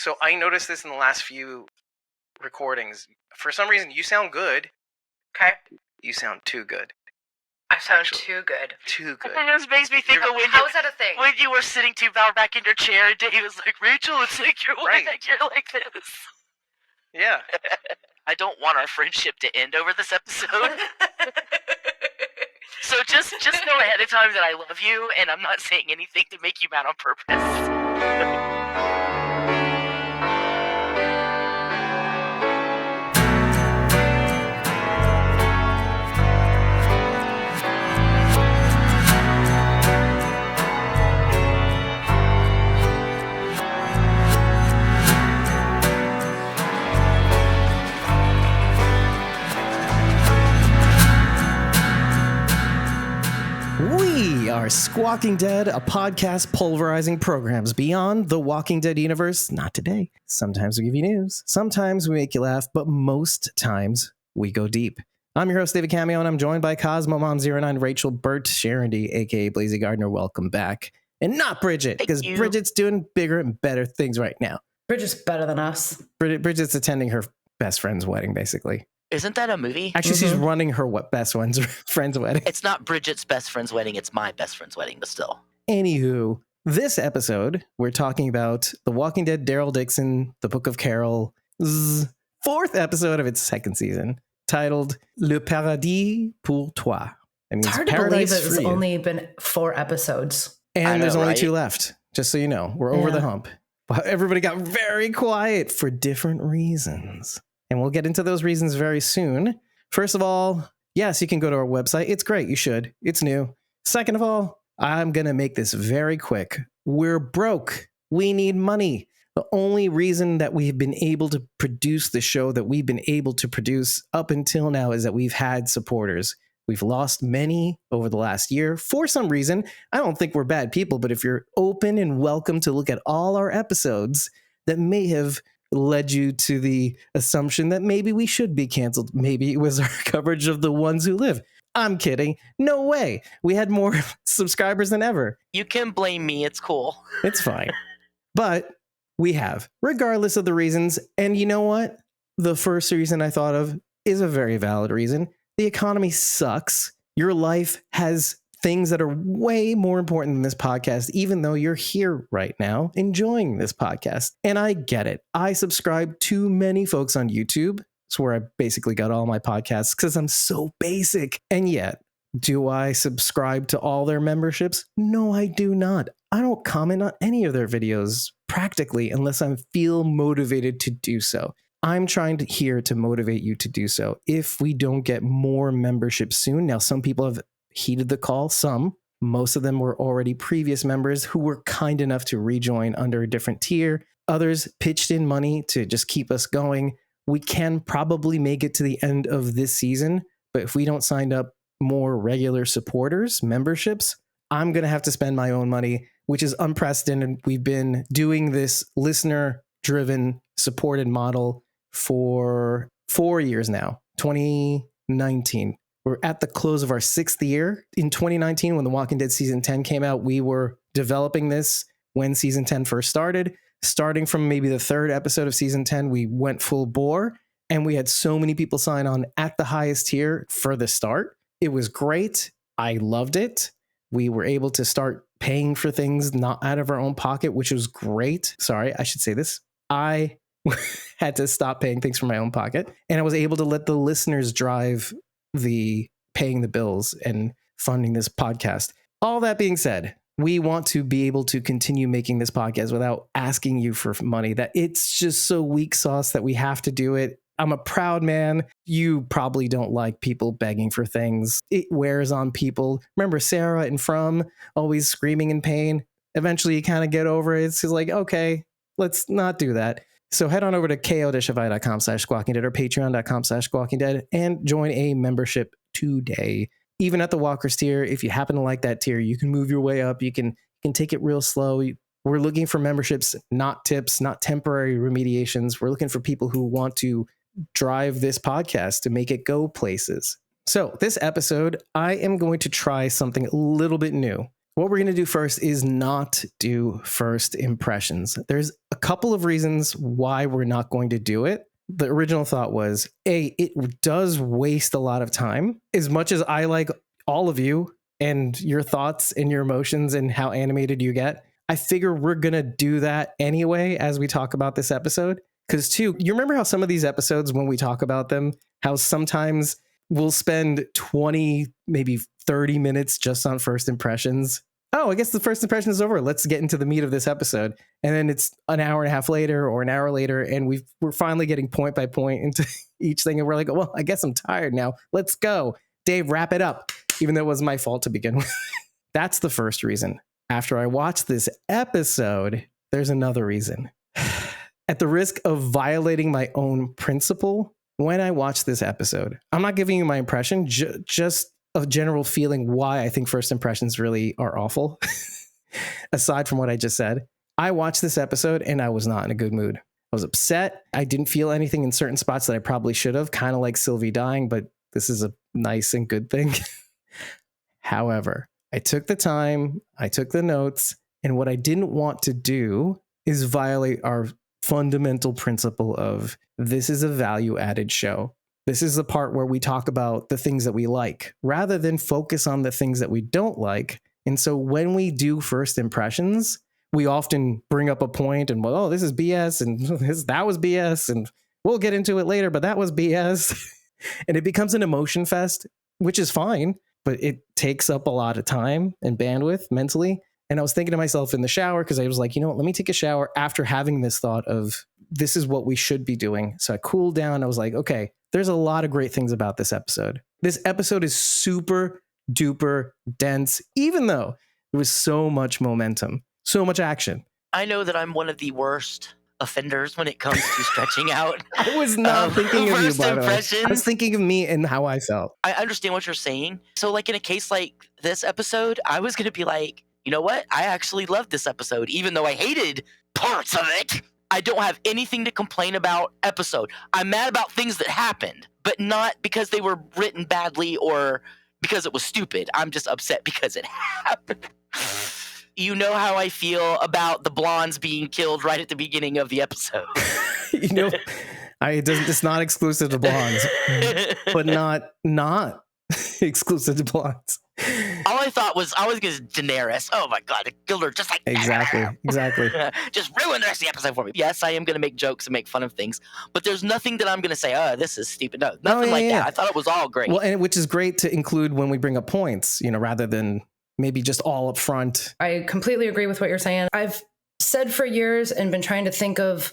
So I noticed this in the last few recordings. For some reason, you sound good. Okay. You sound too good. I sound too good. Too good. It just makes me think of How is that a thing? when you were sitting too far back in your chair and Dave was like, Rachel, it's like you're Right. like this. Yeah. I don't want our friendship to end over this episode. So just know ahead of time that I love you, and I'm not saying anything to make you mad on purpose. We are Squawking Dead, a podcast pulverizing programs beyond the Walking Dead universe. Not today. Sometimes we give you news. Sometimes we make you laugh, but most times we go deep. I'm your host, David Cameo, and I'm joined by Cosmo Mom 09, Rachel Burt Sharondy, aka Blazy Gardner. Welcome back. And not Bridget, because Bridget's doing bigger and better things right now. Bridget's better than us. Bridget's attending her best friend's wedding, basically. Isn't that a movie? Actually, she's running her best friend's wedding. It's not Bridget's best friend's wedding. It's my best friend's wedding, but still. Anywho, this episode, we're talking about The Walking Dead, Daryl Dixon, The Book of Carol's fourth episode of its second season, titled Le Paradis Pour Toi. It's hard to believe it's only been 4 episodes. And there's only 2 left, just so you know. We're over the hump. But everybody got very quiet for different reasons. And we'll get into those reasons very soon. First of all, yes, you can go to our website. It's great. You should. It's new. Second of all, I'm going to make this very quick. We're broke. We need money. The only reason that we've been able to produce the show that we've been able to produce up until now is that we've had supporters. We've lost many over the last year for some reason. I don't think we're bad people, but if you're open and welcome to look at all our episodes that may have led you to the assumption that maybe we should be canceled. Maybe it was our coverage of The Ones Who Live. I'm kidding. No way. We had more subscribers than ever. You can blame me. It's cool. It's fine. But we have, regardless of the reasons. And you know what? The first reason I thought of is a very valid reason. The economy sucks. Your life has things that are way more important than this podcast, even though you're here right now enjoying this podcast. And I get it. I subscribe to many folks on YouTube. It's where I basically got all my podcasts because I'm so basic. And yet, do I subscribe to all their memberships? No, I do not. I don't comment on any of their videos practically unless I feel motivated to do so. I'm trying here to motivate you to do so. If we don't get more memberships soon, now some people have heeded the call. Most of them were already previous members who were kind enough to rejoin under a different tier. Others pitched in money to just keep us going. We can probably make it to the end of this season, but if we don't sign up more regular supporters, memberships, I'm going to have to spend my own money, which is unprecedented. We've been doing this listener-driven supported model for 4 years now, 2019. We're at the close of our 6th year. In 2019, when The Walking Dead Season 10 came out, we were developing this when Season 10 first started. Starting from maybe the 3rd episode of Season 10, we went full bore, and we had so many people sign on at the highest tier for the start. It was great. I loved it. We were able to start paying for things not out of our own pocket, which was great. Sorry, I should say this. I had to stop paying things from my own pocket, and I was able to let the listeners drive the paying the bills and funding this podcast. All that being said, we want to be able to continue making this podcast without asking you for money. That it's just so weak sauce that we have to do it. I'm a proud man. You probably don't like people begging for things. It wears on people. Remember Sarah and From always screaming in pain? Eventually you kind of get over it. It's just like, okay, let's not do that. So head on over to ko-fi.com/squawkingdead or patreon.com/squawkingdead and join a membership today. Even at the Walkers tier, if you happen to like that tier, you can move your way up. You can take it real slow. We're looking for memberships, not tips, not temporary remediations. We're looking for people who want to drive this podcast to make it go places. So this episode, I am going to try something a little bit new. What we're going to do first is not do first impressions. There's a couple of reasons why we're not going to do it. The original thought was, A, it does waste a lot of time. As much as I like all of you and your thoughts and your emotions and how animated you get, I figure we're going to do that anyway as we talk about this episode. Because, too, you remember how some of these episodes, when we talk about them, how sometimes we'll spend 20, maybe 30 minutes just on first impressions. Oh, I guess the first impression is over. Let's get into the meat of this episode. And then it's an hour and a half later or an hour later, and we're finally getting point by point into each thing. And we're like, well, I guess I'm tired now. Let's go. Dave, wrap it up. Even though it was my fault to begin with. That's the first reason. After I watched this episode, there's another reason. At the risk of violating my own principle, when I watched this episode, I'm not giving you my impression, just a general feeling why I think first impressions really are awful. Aside from what I just said, I watched this episode and I was not in a good mood. I was upset. I didn't feel anything in certain spots that I probably should have, kind of like Sylvie dying, but this is a nice and good thing. However, I took the time, I took the notes, and what I didn't want to do is violate our fundamental principle of this is a value-added show. This is the part where we talk about the things that we like rather than focus on the things that we don't like. And so when we do first impressions, we often bring up a point and, well, oh, this is BS and that was BS and we'll get into it later, but that was BS. And it becomes an emotion fest, which is fine, but it takes up a lot of time and bandwidth mentally. And I was thinking to myself in the shower, because I was like, you know what, let me take a shower after having this thought of this is what we should be doing. So I cooled down. I was like, okay, there's a lot of great things about this episode. This episode is super duper dense, even though there was so much momentum, so much action. I know that I'm one of the worst offenders when it comes to stretching out. I was not thinking of you, first by the way. impressions. I was thinking of me and how I felt. I understand what you're saying. So like in a case like this episode, I was going to be like, you know what? I actually loved this episode, even though I hated parts of it. I don't have anything to complain about episode. I'm mad about things that happened, but not because they were written badly or because it was stupid. I'm just upset because it happened. You know how I feel about the blondes being killed right at the beginning of the episode. You know, it's not exclusive to blondes, but not exclusive to blondes. All I thought was I was going to Daenerys. Oh my God, they killed her just like Exactly. just ruin the rest of the episode for me. Yes, I am going to make jokes and make fun of things, but there's nothing that I'm going to say, oh, this is stupid. No, nothing that. I thought it was all great. Well, and which is great to include when we bring up points, you know, rather than maybe just all up front. I completely agree with what you're saying. I've said for years and been trying to think of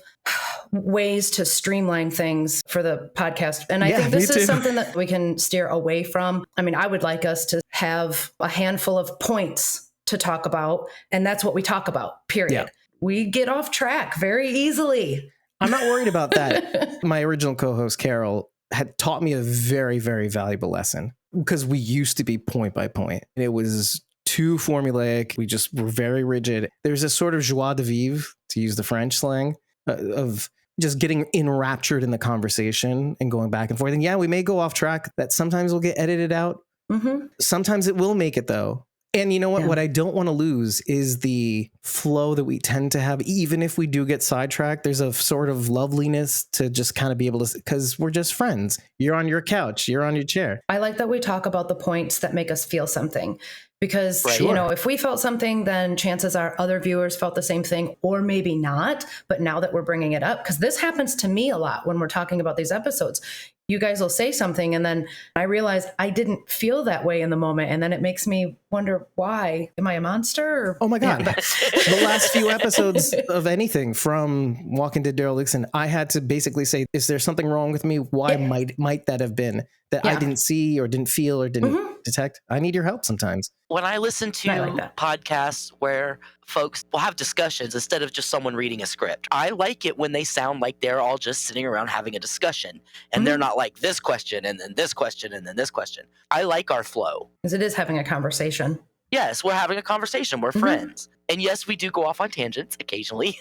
ways to streamline things for the podcast. And I think this is something that we can steer away from. I mean, I would like us to have a handful of points to talk about, and that's what we talk about, period. Yeah. We get off track very easily. I'm not worried about that. My original co-host, Carol, had taught me a very, very valuable lesson because we used to be point by point. And it was too formulaic. We just were very rigid. There's a sort of joie de vivre, to use the French slang, of just getting enraptured in the conversation and going back and forth. And yeah, we may go off track. That sometimes will get edited out. Mm-hmm. Sometimes it will make it, though. And you know what? Yeah. What I don't want to lose is the flow that we tend to have. Even if we do get sidetracked, there's a sort of loveliness to just kind of be able to, because we're just friends. You're on your couch. You're on your chair. I like that we talk about the points that make us feel something. Because, you know, if we felt something, then chances are other viewers felt the same thing, or maybe not. But now that we're bringing it up, because this happens to me a lot when we're talking about these episodes, you guys will say something and then I realize I didn't feel that way in the moment. And then it makes me wonder, why? Am I a monster? Or, oh my God. Yeah. The last few episodes of anything from Walking to Daryl Dixon, I had to basically say, is there something wrong with me? Why might that have been that I didn't see or didn't feel or didn't detect? I need your help sometimes. When I listen to podcasts where folks will have discussions instead of just someone reading a script, I like it when they sound like they're all just sitting around having a discussion and they're not like this question and then this question and then this question. I like our flow. Because it is having a conversation. Yes, we're having a conversation. We're friends. And yes, we do go off on tangents occasionally,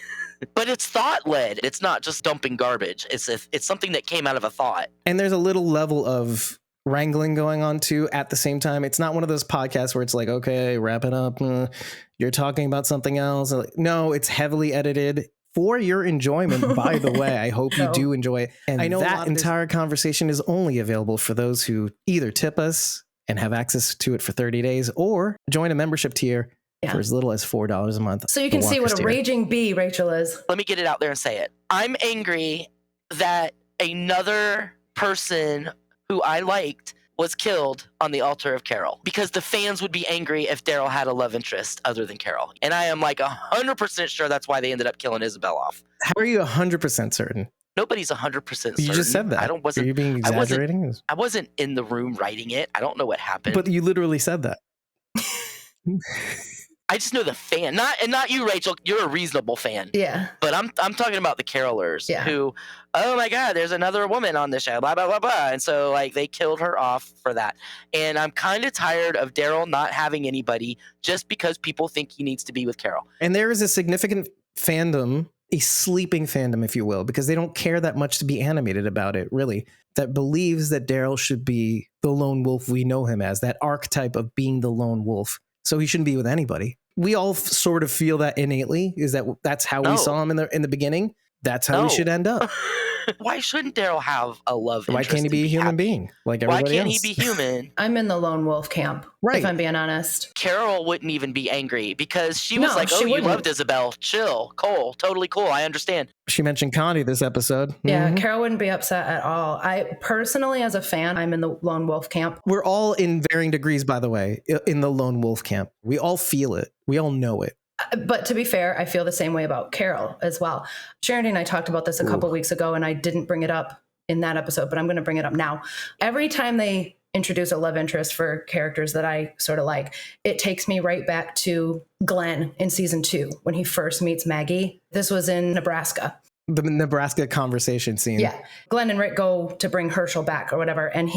but it's thought-led. It's not just dumping garbage. It's something that came out of a thought. And there's a little level of wrangling going on too at the same time. It's not one of those podcasts where it's like, okay, wrap it up. You're talking about something else. No, it's heavily edited for your enjoyment. By the way, I hope you do enjoy it. And I know that entire conversation is only available for those who either tip us and have access to it for 30 days or join a membership tier for as little as $4 a month. So you can see what a raging bee Rachel is. Let me get it out there and say it. I'm angry that another person who I liked was killed on the altar of Carol, because the fans would be angry if Daryl had a love interest other than Carol. And I am like 100% sure that's why they ended up killing Isabel off. How are you 100% certain? Nobody's 100% certain. You just said that. Are you being exaggerating? I wasn't in the room writing it. I don't know what happened. But you literally said that. I just know the fan, not you, Rachel. You're a reasonable fan. Yeah. But I'm talking about the carolers who, oh my God, there's another woman on this show, blah blah blah blah, and so like they killed her off for that. And I'm kind of tired of Daryl not having anybody just because people think he needs to be with Carol. And there is a significant fandom, a sleeping fandom, if you will, because they don't care that much to be animated about it, really, that believes that Daryl should be the lone wolf we know him as, that archetype of being the lone wolf. So he shouldn't be with anybody. We all sort of feel that innately. Is that's how we saw him in the beginning? That's how he should end up. Why shouldn't Daryl have a love interest? Why can't he be a human being like everybody else? Why can't he be human? I'm in the lone wolf camp, if I'm being honest. Carol wouldn't even be angry because she was like, oh, you loved Isabel. Chill. Cool. Totally cool. I understand. She mentioned Connie this episode. Yeah, mm-hmm. Carol wouldn't be upset at all. I personally, as a fan, I'm in the lone wolf camp. We're all in varying degrees, by the way, in the lone wolf camp. We all feel it. We all know it. But to be fair, I feel the same way about Carol as well. Sharon and I talked about this a couple weeks ago, and I didn't bring it up in that episode, but I'm going to bring it up now. Every time they introduce a love interest for characters that I sort of like, it takes me right back to Glenn in season 2 when he first meets Maggie. This was in Nebraska. The Nebraska conversation scene. Yeah. Glenn and Rick go to bring Herschel back or whatever, and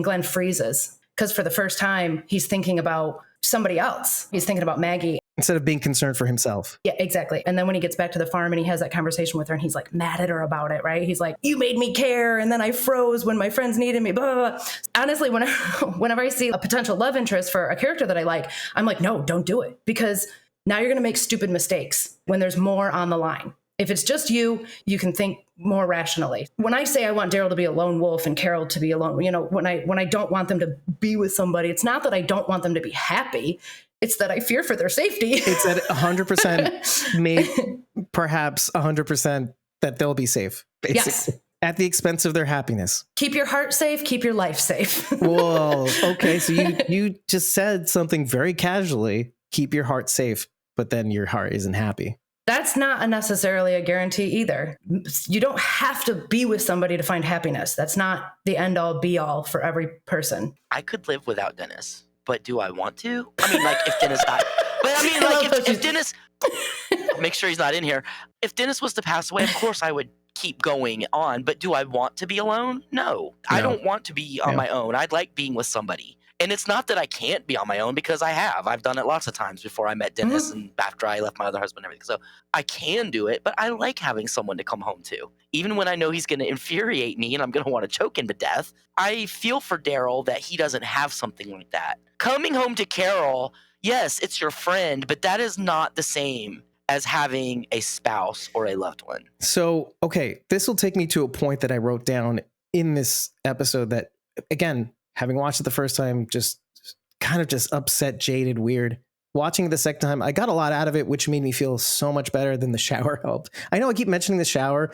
Glenn freezes because for the first time, he's thinking about somebody else. He's thinking about Maggie. Instead of being concerned for himself. Yeah, exactly. And then when he gets back to the farm and he has that conversation with her and he's like mad at her about it, right? He's like, you made me care. And then I froze when my friends needed me, blah, blah, blah. Honestly, whenever I see a potential love interest for a character that I like, I'm like, no, don't do it. Because now you're going to make stupid mistakes when there's more on the line. If it's just you can think more rationally. When I say I want Daryl to be a lone wolf and Carol to be alone, when I don't want them to be with somebody, it's not that I don't want them to be happy. It's that I fear for their safety. It's at 100% made, perhaps 100% that they'll be safe, basically. Yes. At the expense of their happiness. Keep your heart safe, keep your life safe. Whoa, okay, so you just said something very casually, keep your heart safe, but then your heart isn't happy. That's not necessarily a guarantee either. You don't have to be with somebody to find happiness. That's not the end all be all for every person. I could live without Dennis, but do I want to? I mean, like if Dennis died. But I mean, like if Dennis, make sure he's not in here. If Dennis was to pass away, of course I would keep going on. But do I want to be alone? No. I don't want to be on my own. I'd like being with somebody. And it's not that I can't be on my own because I've done it lots of times before I met Dennis and after I left my other husband and everything. So I can do it, but I like having someone to come home to. Even when I know he's going to infuriate me and I'm going to want to choke him to death, I feel for Daryl that he doesn't have something like that. Coming home to Carol, yes, it's your friend, but that is not the same as having a spouse or a loved one. So, okay, this will take me to a point that I wrote down in this episode that, again, having watched it the first time, just kind of just upset, jaded, weird. Watching it the second time, I got a lot out of it, which made me feel so much better than the shower helped. I know I keep mentioning the shower,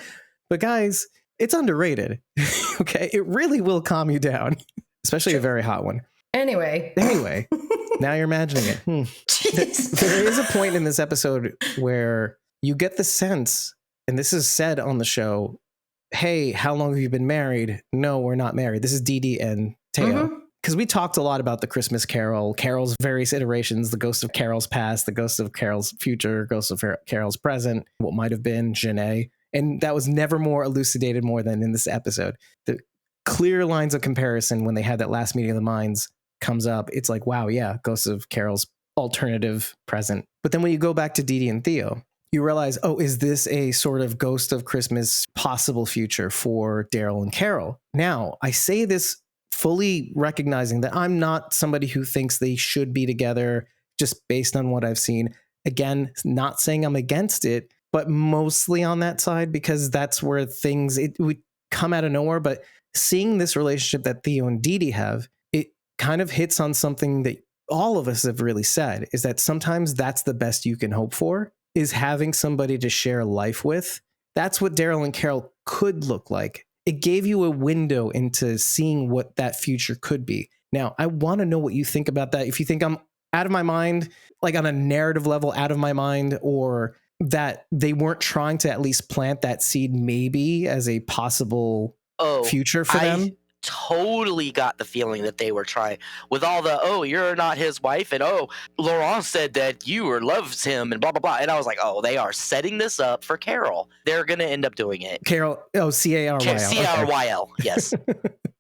but guys, it's underrated. Okay, it really will calm you down, especially a very hot one. Anyway, now you're imagining it. There is a point in this episode where you get the sense, and this is said on the show, hey, how long have you been married? No, we're not married. This is Dee Dee and Teo. Because we talked a lot about the Christmas Carol, Carol's various iterations, the ghost of Carol's past, the ghost of Carol's future, ghost of Carol's present, what might have been, Janae. And that was never more elucidated more than in this episode. The clear lines of comparison when they had that last meeting of the minds comes up. It's like, wow, yeah, ghost of Carol's alternative present. But then when you go back to Dee Dee and Theo, you realize, oh, is this a sort of ghost of Christmas possible future for Daryl and Carol? Now, I say this fully recognizing that I'm not somebody who thinks they should be together just based on what I've seen. Again, not saying I'm against it, but mostly on that side, because that's where it would come out of nowhere. But seeing this relationship that Theo and Dee Dee have, it kind of hits on something that all of us have really said, is that sometimes that's the best you can hope for, is having somebody to share life with. That's what Daryl and Carol could look like. It gave you a window into seeing what that future could be. Now, I want to know what you think about that. If you think I'm out of my mind, like on a narrative level, out of my mind, or that they weren't trying to at least plant that seed maybe as a possible future for them. Totally got the feeling that they were trying with all the, oh, you're not his wife, and oh, Laurent said that you or loves him and blah blah blah, and I was like, oh, they are setting this up for Carol. They're gonna end up doing it. Carol, Caryl. Caryl, yes.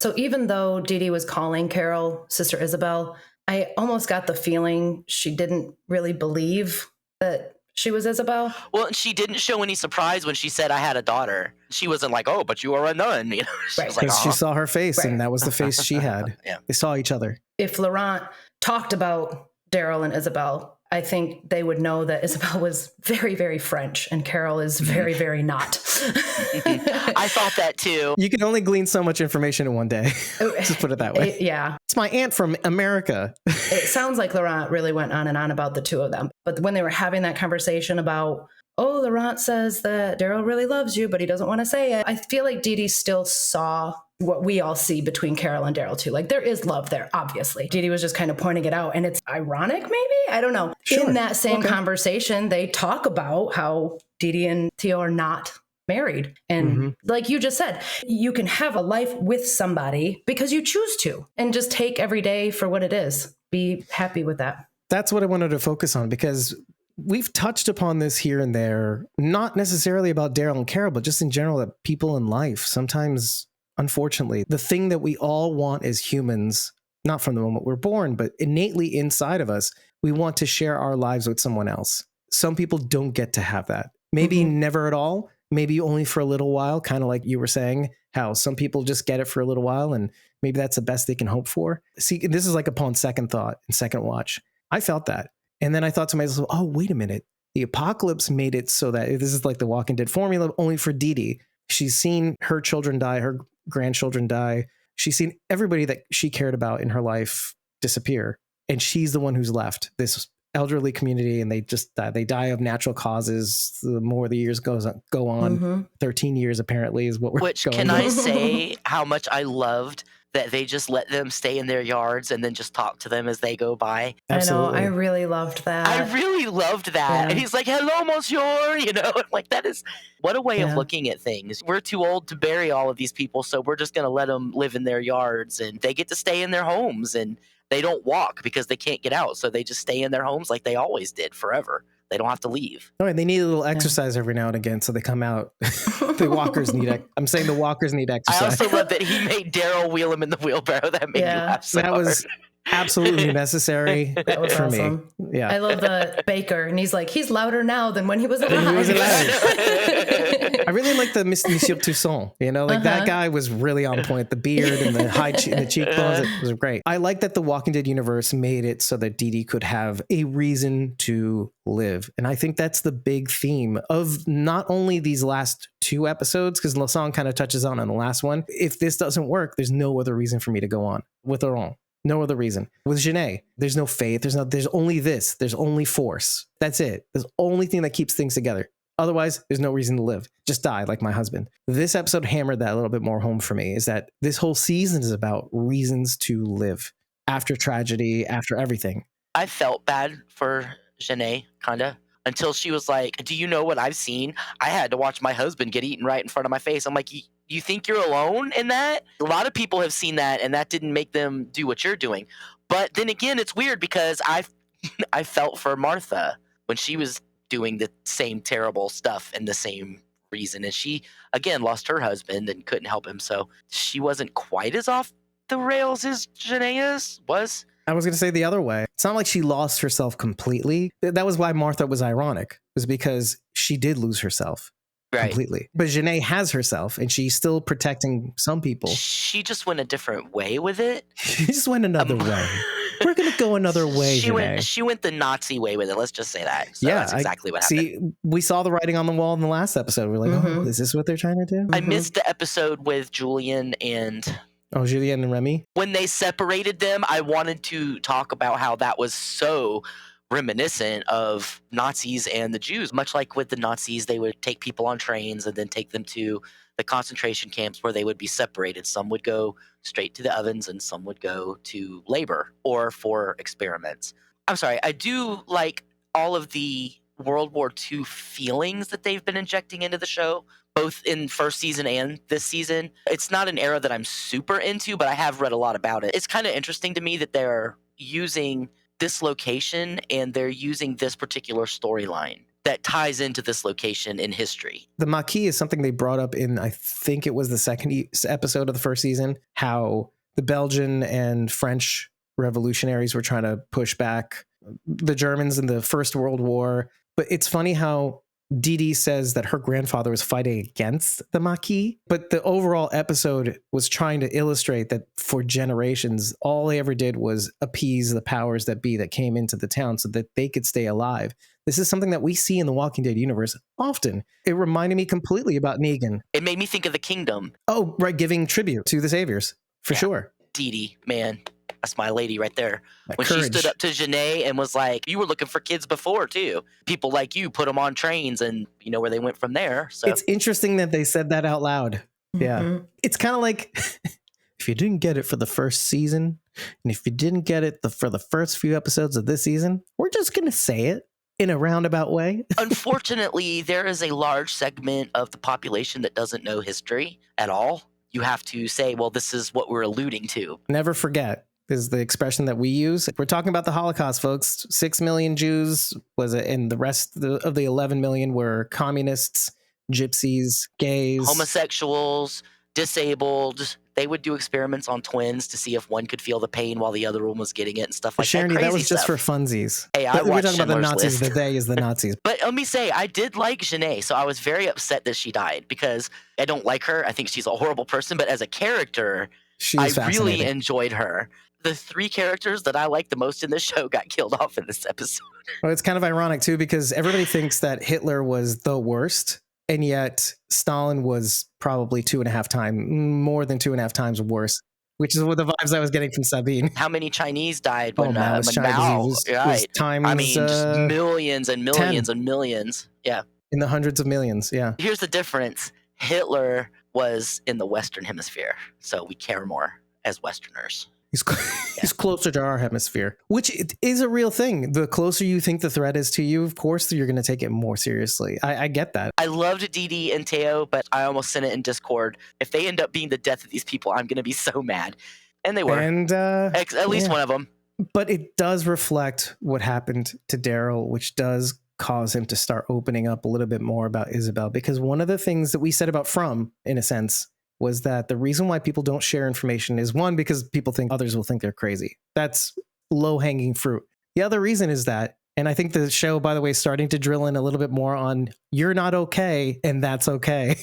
So even though Dee Dee was calling Carol Sister Isabel, I almost got the feeling she didn't really believe that she was Isabel. Well, she didn't show any surprise when she said I had a daughter. She wasn't like, oh, but you are a nun. You know, she was like, because she saw her face, and that was the face she had. Yeah. They saw each other. If Laurent talked about Daryl and Isabel, I think they would know that Isabel was very, very French and Carol is very, very not. I thought that too. You can only glean so much information in one day. Just put it that way. Yeah. It's my aunt from America. It sounds like Laurent really went on and on about the two of them. But when they were having that conversation about, oh, Laurent says that Daryl really loves you, but he doesn't want to say it, I feel like Dee Dee still saw what we all see between Carol and Daryl too. Like there is love there, obviously. Dee Dee was just kind of pointing it out, and it's ironic, maybe? I don't know. Sure. In that same conversation, they talk about how Dee Dee and Theo are not married. And like you just said, you can have a life with somebody because you choose to, and just take every day for what it is. Be happy with that. That's what I wanted to focus on, because we've touched upon this here and there, not necessarily about Daryl and Carol, but just in general, that people in life sometimes, unfortunately, the thing that we all want as humans, not from the moment we're born, but innately inside of us, we want to share our lives with someone else. Some people don't get to have that. Maybe never at all. Maybe only for a little while, kind of like you were saying, how some people just get it for a little while, and maybe that's the best they can hope for. See, this is like upon second thought and second watch. I felt that. And then I thought to myself, oh, wait a minute. The apocalypse made it so that this is like the Walking Dead formula, only for Dee Dee. She's seen her children die, her grandchildren die. She's seen everybody that she cared about in her life disappear. And she's the one who's left, this elderly community, and they just die. They die of natural causes. The more the years go on, 13 years apparently is what we're Which, going can with. I say how much I loved that they just let them stay in their yards and then just talk to them as they go by. Absolutely. I know. I really loved that. I really loved that. Yeah. And he's like, hello, monsieur. You know, like that is what a way of looking at things. We're too old to bury all of these people, so we're just going to let them live in their yards, and they get to stay in their homes, and they don't walk because they can't get out. So they just stay in their homes like they always did forever. They don't have to leave. Oh, and they need a little exercise every now and again, so they come out. The walkers need. I'm saying the walkers need exercise. I also love that he made Daryl wheel him in the wheelbarrow. That made me laugh so That was hard. absolutely necessary That was for awesome. me. Yeah, I love the baker, and he's like, he's louder now than when he was alive. He was alive. I really like the Monsieur Toussaint. You know, like that guy was really on point. The beard and the the cheekbones, it was great. I like that the Walking Dead universe made it so that Dee Dee could have a reason to live, and I think that's the big theme of not only these last two episodes, because Lasson kind of touches on in the last one. If this doesn't work, there's no other reason for me to go on with Laurent. No other reason. With Janae, there's no faith. There's only this. There's only force. That's it. There's the only thing that keeps things together. Otherwise, there's no reason to live. Just die like my husband. This episode hammered that a little bit more home for me, is that this whole season is about reasons to live after tragedy, after everything. I felt bad for Janae, kind of, until she was like, do you know what I've seen? I had to watch my husband get eaten right in front of my face. I'm like, you think you're alone in that? A lot of people have seen that, and that didn't make them do what you're doing. But then again, it's weird because I felt for Martha when she was doing the same terrible stuff and the same reason. And she, again, lost her husband and couldn't help him. So she wasn't quite as off the rails as Janae was. I was going to say the other way. It's not like she lost herself completely. That was why Martha was ironic, was because she did lose herself. completely. But Janae has herself, and she's still protecting some people. She just went a different way with it. She just went another way. We're going to go another way, Janae. She went the Nazi way with it. Let's just say that. So that's exactly what happened. See, we saw the writing on the wall in the last episode. We're like, oh, is this what they're trying to do? I missed the episode with Julian and... Oh, Julian and Remy? When they separated them, I wanted to talk about how that was so reminiscent of Nazis and the Jews. Much like with the Nazis, they would take people on trains and then take them to the concentration camps where they would be separated. Some would go straight to the ovens and some would go to labor or for experiments. I'm sorry, I do like all of the World War II feelings that they've been injecting into the show, both in first season and this season. It's not an era that I'm super into, but I have read a lot about it. It's kind of interesting to me that they're using this location and they're using this particular storyline that ties into this location in history. The Maquis is something they brought up in, I think it was the second episode of the first season, how the Belgian and French revolutionaries were trying to push back the Germans in the First World War. But it's funny how Dee Dee says that her grandfather was fighting against the Maquis, but the overall episode was trying to illustrate that for generations, all they ever did was appease the powers that be that came into the town so that they could stay alive. This is something that we see in the Walking Dead universe often. It reminded me completely about Negan. It made me think of the Kingdom. Oh, right, giving tribute to the Saviors, for sure. Dee Dee, man. That's my lady right there. When courage. She stood up to Janae and was like, you were looking for kids before, too. People like you put them on trains and you know where they went from there. So it's interesting that they said that out loud. Yeah. It's kind of like if you didn't get it for the first season and if you didn't get it for the first few episodes of this season, we're just going to say it in a roundabout way. Unfortunately, there is a large segment of the population that doesn't know history at all. You have to say, well, this is what we're alluding to. Never forget is the expression that we use. We're talking about the Holocaust, folks. 6 million Jews was it, and the rest of the 11 million were communists, gypsies, gays, homosexuals, disabled. They would do experiments on twins to see if one could feel the pain while the other one was getting it and stuff like Sharon, that. Crazy that was just stuff. for funsies. Hey, I we're watched talking about the Schindler's Nazis. List. The they is the Nazis. But let me say, I did like Janae, so I was very upset that she died because I don't like her. I think she's a horrible person, but as a character, I really enjoyed her. The 3 characters that I like the most in this show got killed off in this episode. Well, it's kind of ironic, too, because everybody thinks that Hitler was the worst, and yet Stalin was probably more than 2.5 times worse, which is what the vibes I was getting from Sabine. How many Chinese died when was times, I mean, just millions and millions 10. And millions. Yeah. In the hundreds of millions, yeah. Here's the difference. Hitler was in the Western Hemisphere, so we care more as Westerners. He's closer to our hemisphere, which is a real thing. The closer you think the threat is to you, of course, you're going to take it more seriously. I get that. I loved Dee Dee and Teo, but I almost sent it in Discord. If they end up being the death of these people, I'm going to be so mad. And they were. And at least one of them. But it does reflect what happened to Daryl, which does cause him to start opening up a little bit more about Isabel. Because one of the things that we said about From, in a sense, was that the reason why people don't share information is one, because people think others will think they're crazy. That's low-hanging fruit. The other reason is that, and I think the show, by the way, is starting to drill in a little bit more on you're not okay, and that's okay.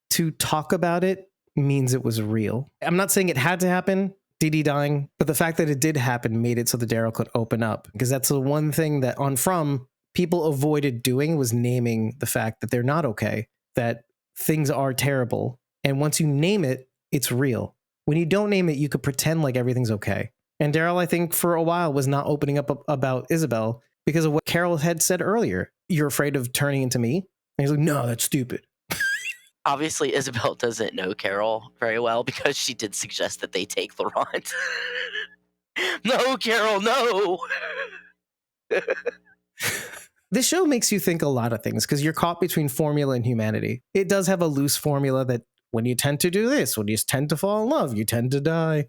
To talk about it means it was real. I'm not saying it had to happen, Dee Dee dying, but the fact that it did happen made it so that Daryl could open up. Because that's the one thing that on From, people avoided doing was naming the fact that they're not okay, that things are terrible. And once you name it, it's real. When you don't name it, you could pretend like everything's okay. And Daryl, I think, for a while was not opening up about Isabel because of what Carol had said earlier. You're afraid of turning into me? And he's like, no, that's stupid. Obviously, Isabel doesn't know Carol very well because she did suggest that they take Laurent. No, Carol, no. This show makes you think a lot of things because you're caught between formula and humanity. It does have a loose formula that when you tend to do this, when you tend to fall in love, you tend to die.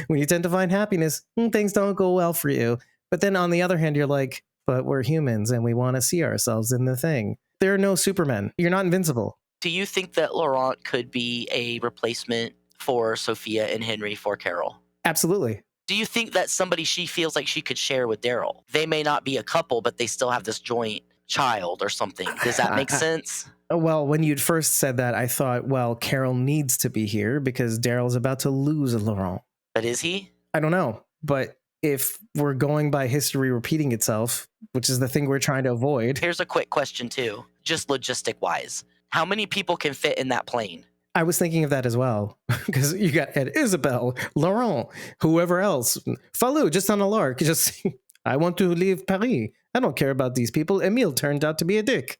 When you tend to find happiness, things don't go well for you. But then on the other hand, you're like, but we're humans and we want to see ourselves in the thing. There are no supermen. You're not invincible. Do you think that Laurent could be a replacement for Sophia and Henry for Carol? Absolutely. Do you think that's somebody she feels like she could share with Daryl? They may not be a couple, but they still have this joint child or something. Does that make sense? Well, when you'd first said that, I thought, well, Carol needs to be here because Daryl's about to lose Laurent. But is he? I don't know. But if we're going by history repeating itself, which is the thing we're trying to avoid. Here's a quick question too, just logistic wise. How many people can fit in that plane? I was thinking of that as well, because you got Isabel, Laurent, whoever else, Falou, just on a lark, just, I want to leave Paris. I don't care about these people. Emile turned out to be a dick.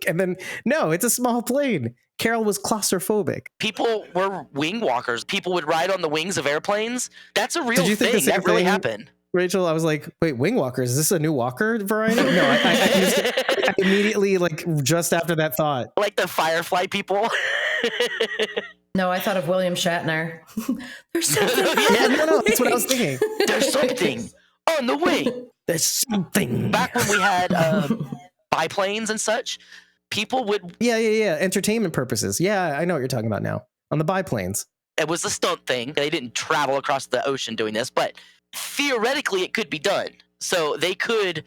And then, no, it's a small plane. Carol was claustrophobic. People were wing walkers. People would ride on the wings of airplanes. That's a real thing. That really happened. Rachel, I was like, wait, wing walkers? Is this a new walker variety? No, I immediately, like, just after that thought. Like the Firefly people? No, I thought of William Shatner. There's something. Yeah, no, that's what I was thinking. There's something on the wing. There's something. Back when we had biplanes and such, people would... Yeah. Entertainment purposes. Yeah, I know what you're talking about now. On the biplanes. It was a stunt thing. They didn't travel across the ocean doing this, but theoretically it could be done. So they could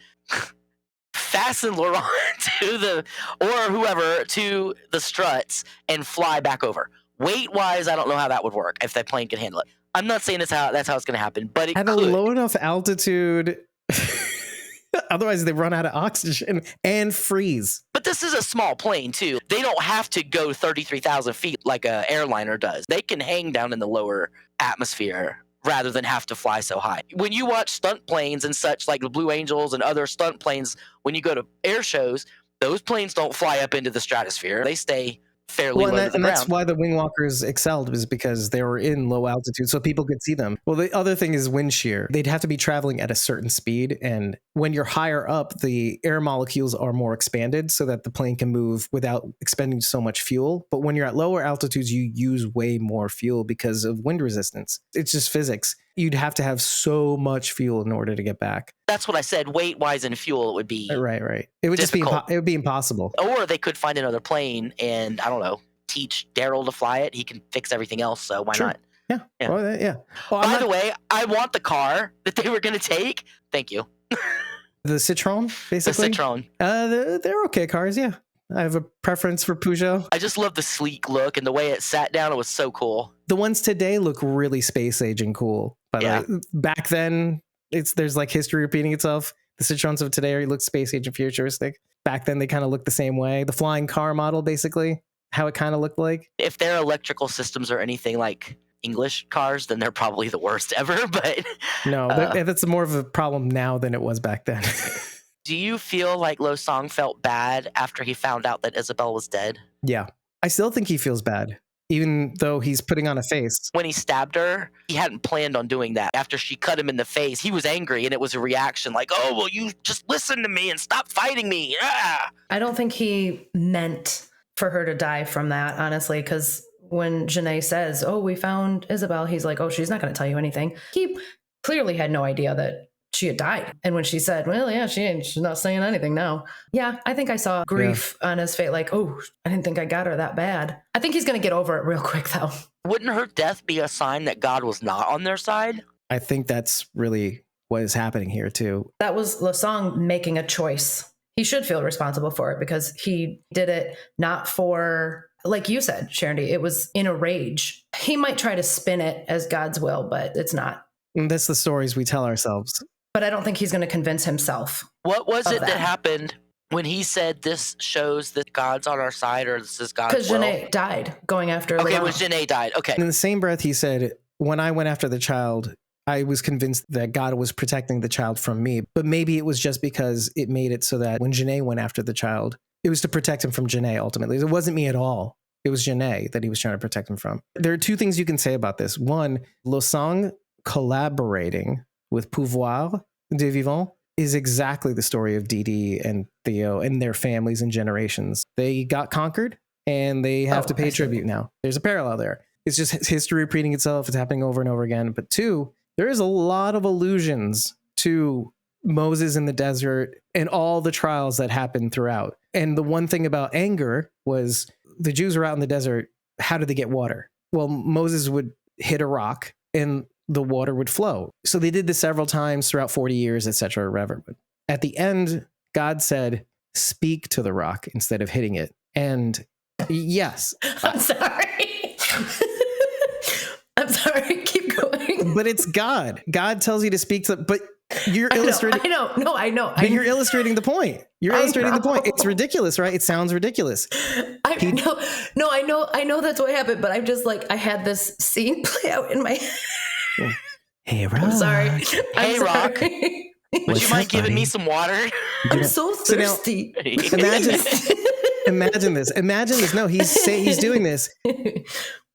fasten Laurent or whoever to the struts and fly back over. Weight-wise, I don't know how that would work if that plane could handle it. I'm not saying that's how it's going to happen, but it at could. A low enough altitude... Otherwise, they run out of oxygen and freeze. But this is a small plane, too. They don't have to go 33,000 feet like an airliner does. They can hang down in the lower atmosphere rather than have to fly so high. When you watch stunt planes and such, like the Blue Angels and other stunt planes, when you go to air shows, those planes don't fly up into the stratosphere. They stay fairly low to the ground. And that's why the wing walkers excelled, was because they were in low altitude so people could see them. Well, the other thing is wind shear. They'd have to be traveling at a certain speed, and when you're higher up, the air molecules are more expanded so that the plane can move without expending so much fuel. But when you're at lower altitudes, you use way more fuel because of wind resistance. It's just physics. You'd have to have so much fuel in order to get back. That's what I said. Weight-wise and fuel, it would be right. It would difficult. just be it would be impossible. Or they could find another plane and, I don't know, teach Daryl to fly it. He can fix everything else, so why not? Yeah. Well, By the way, I want the car that they were going to take. Thank you. The Citroen, basically? The Citroen. They're okay cars, yeah. I have a preference for Peugeot. I just love the sleek look and the way it sat down. It was so cool. The ones today look really space age and cool. But back then, there's like history repeating itself. The Citroens of today look space age and futuristic. Back then, they kind of looked the same way. The flying car model, basically, how it kind of looked like. If their electrical systems are anything like English cars, then they're probably the worst ever. But no, that's more of a problem now than it was back then. Do you feel like Lo Song felt bad after he found out that Isabel was dead? Yeah. I still think he feels bad, even though he's putting on a face. When he stabbed her, he hadn't planned on doing that. After she cut him in the face, he was angry, and it was a reaction like, oh, well, you just listen to me and stop fighting me. Ah! I don't think he meant for her to die from that, honestly, because when Janae says, oh, we found Isabel, he's like, oh, she's not going to tell you anything. He clearly had no idea that she had died. And when she said, well, yeah, she's not saying anything now. Yeah, I think I saw grief on his face, like, oh, I didn't think I got her that bad. I think he's going to get over it real quick, though. Wouldn't her death be a sign that God was not on their side? I think that's really what is happening here, too. That was Lasong making a choice. He should feel responsible for it because he did it not for, like you said, Sharondy, it was in a rage. He might try to spin it as God's will, but it's not. And that's the stories we tell ourselves. But I don't think he's going to convince himself. What was it that happened when he said this shows that God's on our side, or this is God's will? Because Janae died going after Okay, Leon. it was Janae died. Okay. In the same breath, he said, when I went after the child, I was convinced that God was protecting the child from me. But maybe it was just because it made it so that when Janae went after the child, it was to protect him from Janae, ultimately. It wasn't me at all. It was Janae that he was trying to protect him from. There are two things you can say about this. One, Lo Song collaborating with Pouvoir de Vivant is exactly the story of Didi and Theo and their families and generations. They got conquered and they have to pay tribute now. There's a parallel there. It's just history repeating itself. It's happening over and over again. But two, there is a lot of allusions to Moses in the desert and all the trials that happened throughout. And the one thing about anger was the Jews were out in the desert. How did they get water? Well, Moses would hit a rock and the water would flow. So they did this several times throughout 40 years, etc. But at the end, God said, speak to the rock instead of hitting it. And yes. I'm sorry. I'm sorry. Keep going. But it's God. God tells you to speak to, but you're illustrating. I know. No, I know. But you're illustrating the point. You're illustrating the point. It's ridiculous, right? It sounds ridiculous. I know that's what happened, but I'm just like, I had this scene play out in my head. Hey, Rock. I'm sorry. Hey, Rock. Would you mind giving me some water? I'm so thirsty. So now, imagine this. Imagine this. No, he's doing this.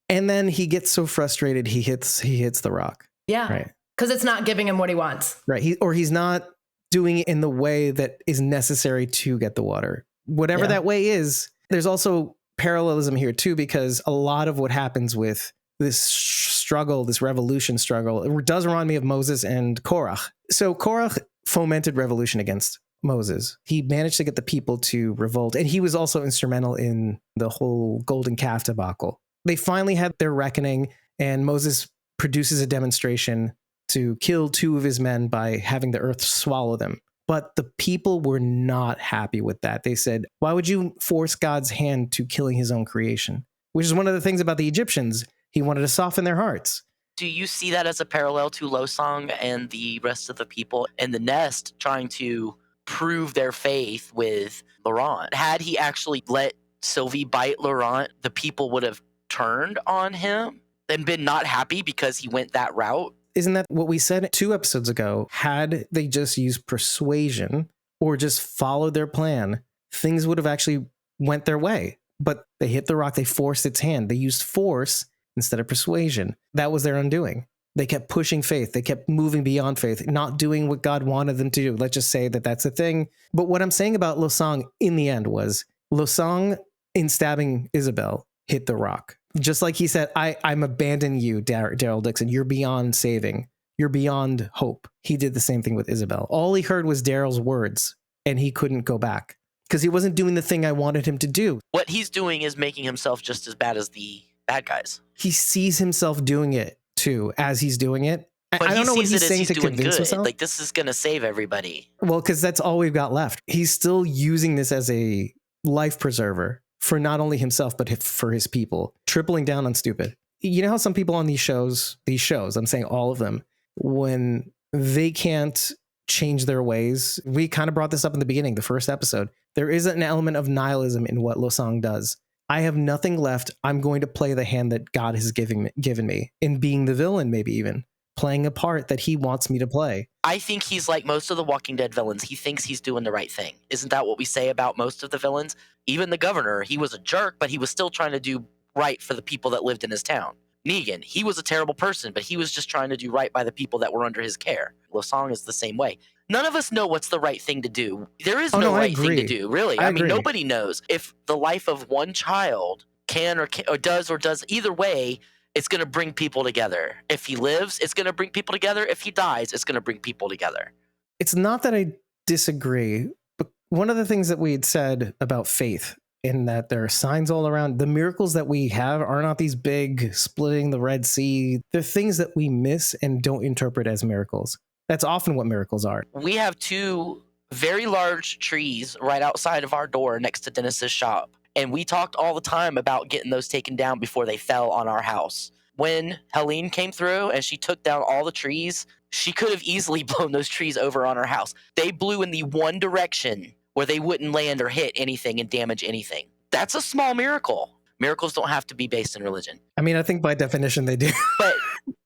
And then he gets so frustrated, he hits the rock. Yeah. Right. Because it's not giving him what he wants. Right. He's not doing it in the way that is necessary to get the water. Whatever that way is, there's also parallelism here too, because a lot of what happens with this struggle, this revolution struggle, it does remind me of Moses and Korach. So Korach fomented revolution against Moses. He managed to get the people to revolt, and he was also instrumental in the whole golden calf debacle. They finally had their reckoning, and Moses produces a demonstration to kill 2 of his men by having the earth swallow them. But the people were not happy with that. They said, why would you force God's hand to killing his own creation? Which is one of the things about the Egyptians. He wanted to soften their hearts. Do you see that as a parallel to Losang and the rest of the people in the nest trying to prove their faith with Laurent? Had he actually let Sylvie bite Laurent, the people would have turned on him and been not happy because he went that route? Isn't that what we said 2 episodes ago? Had they just used persuasion or just followed their plan, things would have actually went their way. But they hit the rock, they forced its hand. They used force instead of persuasion. That was their undoing. They kept pushing faith. They kept moving beyond faith, not doing what God wanted them to do. Let's just say that that's a thing. But what I'm saying about Losang in the end was Losang, in stabbing Isabel, hit the rock. Just like he said, I'm abandoning you, Daryl Dixon. You're beyond saving. You're beyond hope. He did the same thing with Isabel. All he heard was Daryl's words, and he couldn't go back because he wasn't doing the thing I wanted him to do. What he's doing is making himself just as bad as the bad guys. He sees himself doing it too as he's doing it. But I don't know what he's saying to convince himself. Like, this is going to save everybody. Well, because that's all we've got left. He's still using this as a life preserver for not only himself, but for his people, tripling down on stupid. You know how some people on these shows, I'm saying all of them, when they can't change their ways, we kind of brought this up in the beginning, the first episode, there is an element of nihilism in what Losang does. I have nothing left. I'm going to play the hand that God has given me in being the villain, maybe even playing a part that he wants me to play. I think he's like most of the Walking Dead villains. He thinks he's doing the right thing. Isn't that what we say about most of the villains? Even the governor, he was a jerk, but he was still trying to do right for the people that lived in his town. Negan, he was a terrible person, but he was just trying to do right by the people that were under his care. Losang is the same way. None of us know what's the right thing to do. There is no right thing to do, really. I mean, nobody knows. If the life of one child can or does either way, it's going to bring people together. If he lives, it's going to bring people together. If he dies, it's going to bring people together. It's not that I disagree, but one of the things that we had said about faith, in that there are signs all around, the miracles that we have are not these big splitting the Red Sea. They're things that we miss and don't interpret as miracles. That's often what miracles are. We have 2 very large trees right outside of our door next to Dennis's shop. And we talked all the time about getting those taken down before they fell on our house. When Helene came through and she took down all the trees, she could have easily blown those trees over on her house. They blew in the one direction where they wouldn't land or hit anything and damage anything. That's a small miracle. Miracles don't have to be based in religion. I mean, I think by definition they do. But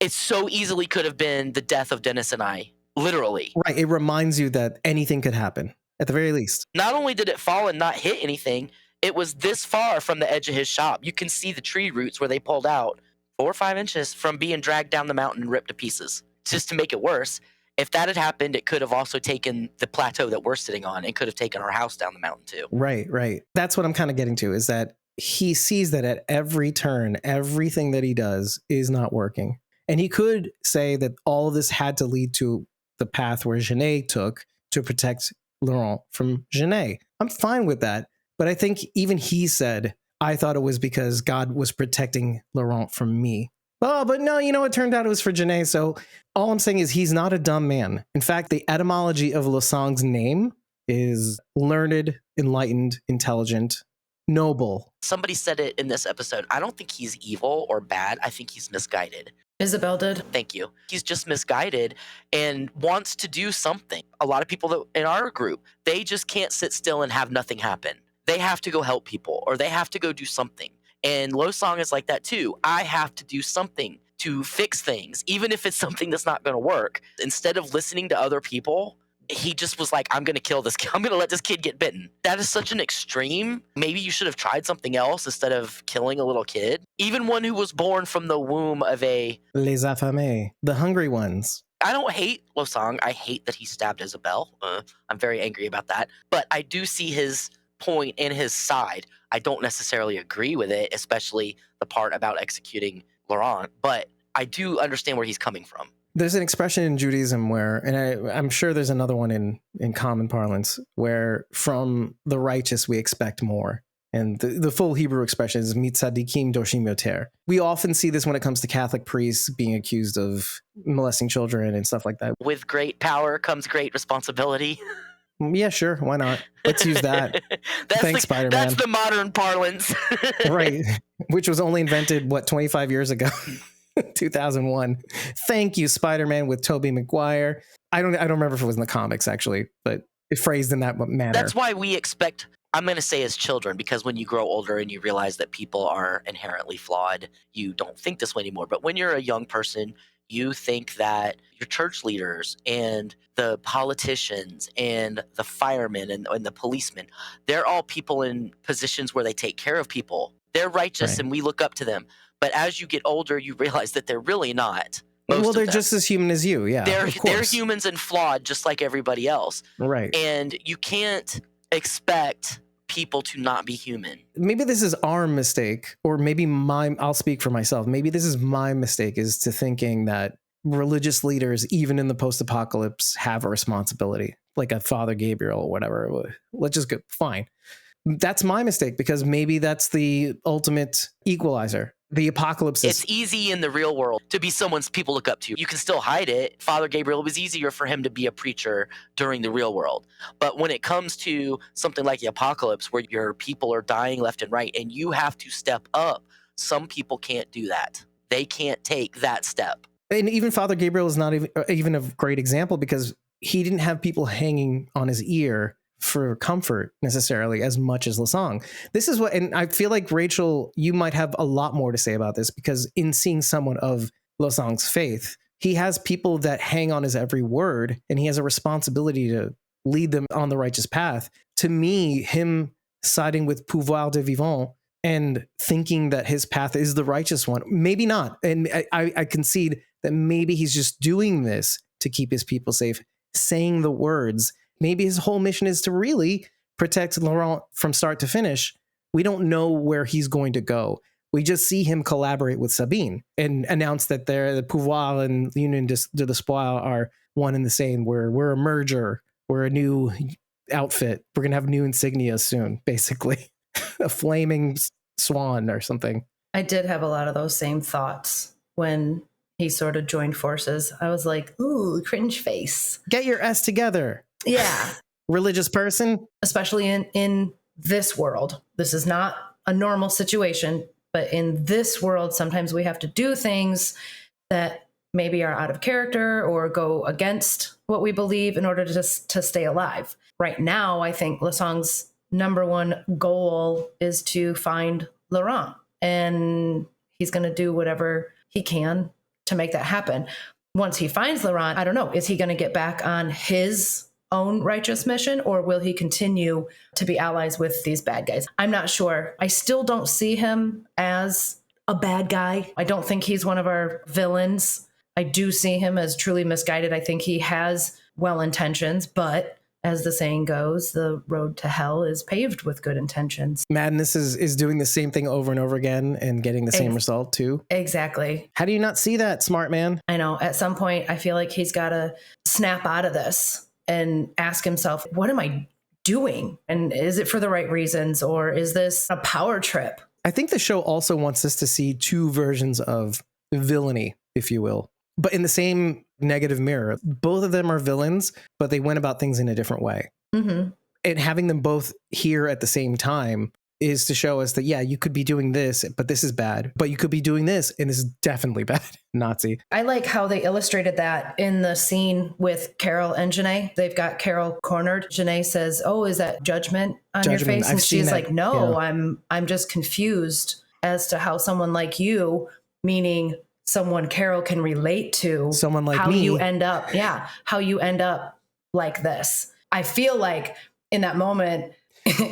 it so easily could have been the death of Dennis and I, literally. Right. It reminds you that anything could happen, at the very least. Not only did it fall and not hit anything, it was this far from the edge of his shop. You can see the tree roots where they pulled out 4 or 5 inches from being dragged down the mountain and ripped to pieces. Just to make it worse, if that had happened, it could have also taken the plateau that we're sitting on and could have taken our house down the mountain too. Right, right. That's what I'm kind of getting to, is that he sees that at every turn, everything that he does is not working. And he could say that all of this had to lead to the path where Janae took to protect Laurent from Janae. I'm fine with that. But I think even he said, I thought it was because God was protecting Laurent from me. Oh, but no, it turned out it was for Janae. So all I'm saying is he's not a dumb man. In fact, the etymology of Losang's name is learned, enlightened, intelligent, noble. Somebody said it in this episode. I don't think he's evil or bad. I think he's misguided. Isabel did. Thank you. He's just misguided and wants to do something. A lot of people that in our group, they just can't sit still and have nothing happen. They have to go help people or they have to go do something. And Lo Song is like that too. I have to do something to fix things, even if it's something that's not going to work. Instead of listening to other people, he just was like, I'm going to kill this kid. I'm going to let this kid get bitten. That is such an extreme. Maybe you should have tried something else instead of killing a little kid. Even one who was born from the womb of a... Les affamés, the hungry ones. I don't hate Lo Song. I hate that he stabbed Isabel. I'm very angry about that. But I do see his point and his side. I don't necessarily agree with it, especially the part about executing Laurent. But I do understand where he's coming from. There's an expression in Judaism where, and I'm sure there's another one in common parlance, where from the righteous we expect more. And the full Hebrew expression is mitzadikim doshim yoter. We often see this when it comes to Catholic priests being accused of molesting children and stuff like that. With great power comes great responsibility. Yeah, sure. Why not? Let's use that. Thanks, Spider-Man. That's the modern parlance. Right. Which was only invented, 25 years ago? 2001. Thank you, Spider-Man with Tobey Maguire. I don't remember if it was in the comics, actually, but it phrased in that manner. That's why we expect, I'm going to say as children, because when you grow older and you realize that people are inherently flawed, you don't think this way anymore. But when you're a young person, you think that your church leaders and the politicians and the firemen and the policemen, they're all people in positions where they take care of people. They're righteous, right, and we look up to them. But as you get older, you realize that they're really not. Well, they're just as human as you. Yeah, they're humans and flawed just like everybody else. Right. And you can't expect people to not be human. Maybe this is our mistake, or maybe I'll speak for myself. Maybe this is my mistake, is to thinking that religious leaders, even in the post-apocalypse, have a responsibility, like a Father Gabriel or whatever. Let's just go, fine. That's my mistake, because maybe that's the ultimate equalizer. The apocalypse It's easy in the real world to be someone's people look up to. You can still hide it. Father Gabriel, it was easier for him to be a preacher during the real world. But when it comes to something like the apocalypse, where your people are dying left and right, and you have to step up, some people can't do that. They can't take that step. And even Father Gabriel is not even a great example, because he didn't have people hanging on his ear for comfort necessarily as much as Lasong. This is what, and I feel like, Rachel, you might have a lot more to say about this, because in seeing someone of Lasong's faith, he has people that hang on his every word, and he has a responsibility to lead them on the righteous path. To me, him siding with Pouvoir de Vivant and thinking that his path is the righteous one, maybe not. And I concede that maybe he's just doing this to keep his people safe, saying the words. Maybe his whole mission is to really protect Laurent from start to finish. We don't know where he's going to go. We just see him collaborate with Sabine and announce that the Pouvoir and Union de l'Espoir are one and the same. We're a merger. We're a new outfit. We're going to have new insignia soon, basically. A flaming swan or something. I did have a lot of those same thoughts when he sort of joined forces. I was like, ooh, cringe face. Get your S together. Yeah. Religious person. Especially in this world. This is not a normal situation, but in this world, sometimes we have to do things that maybe are out of character or go against what we believe in order to stay alive. Right now, I think Lasong's number one goal is to find Laurent, and he's going to do whatever he can to make that happen. Once he finds Laurent, I don't know, is he going to get back on his own righteous mission, or will he continue to be allies with these bad guys? I'm not sure. I still don't see him as a bad guy. I don't think he's one of our villains. I do see him as truly misguided. I think he has well intentions, but as the saying goes, the road to hell is paved with good intentions. Madness is doing the same thing over and over again and getting the same result too. Exactly. How do you not see that, smart man? I know. At some point, I feel like he's got to snap out of this and ask himself, what am I doing? And is it for the right reasons, or is this a power trip? I think the show also wants us to see two versions of villainy, if you will, but in the same negative mirror. Both of them are villains, but they went about things in a different way. Mm-hmm. And having them both here at the same time is to show us that, yeah, you could be doing this, but this is bad. But you could be doing this, and this is definitely bad. Nazi. I like how they illustrated that in the scene with Carol and Janae. They've got Carol cornered. Janae says, "Oh, is that judgment on your face?" And she's like, "No, yeah. I'm just confused as to how someone like you, meaning someone Carol can relate to, someone like how me, you end up like this." I feel like in that moment,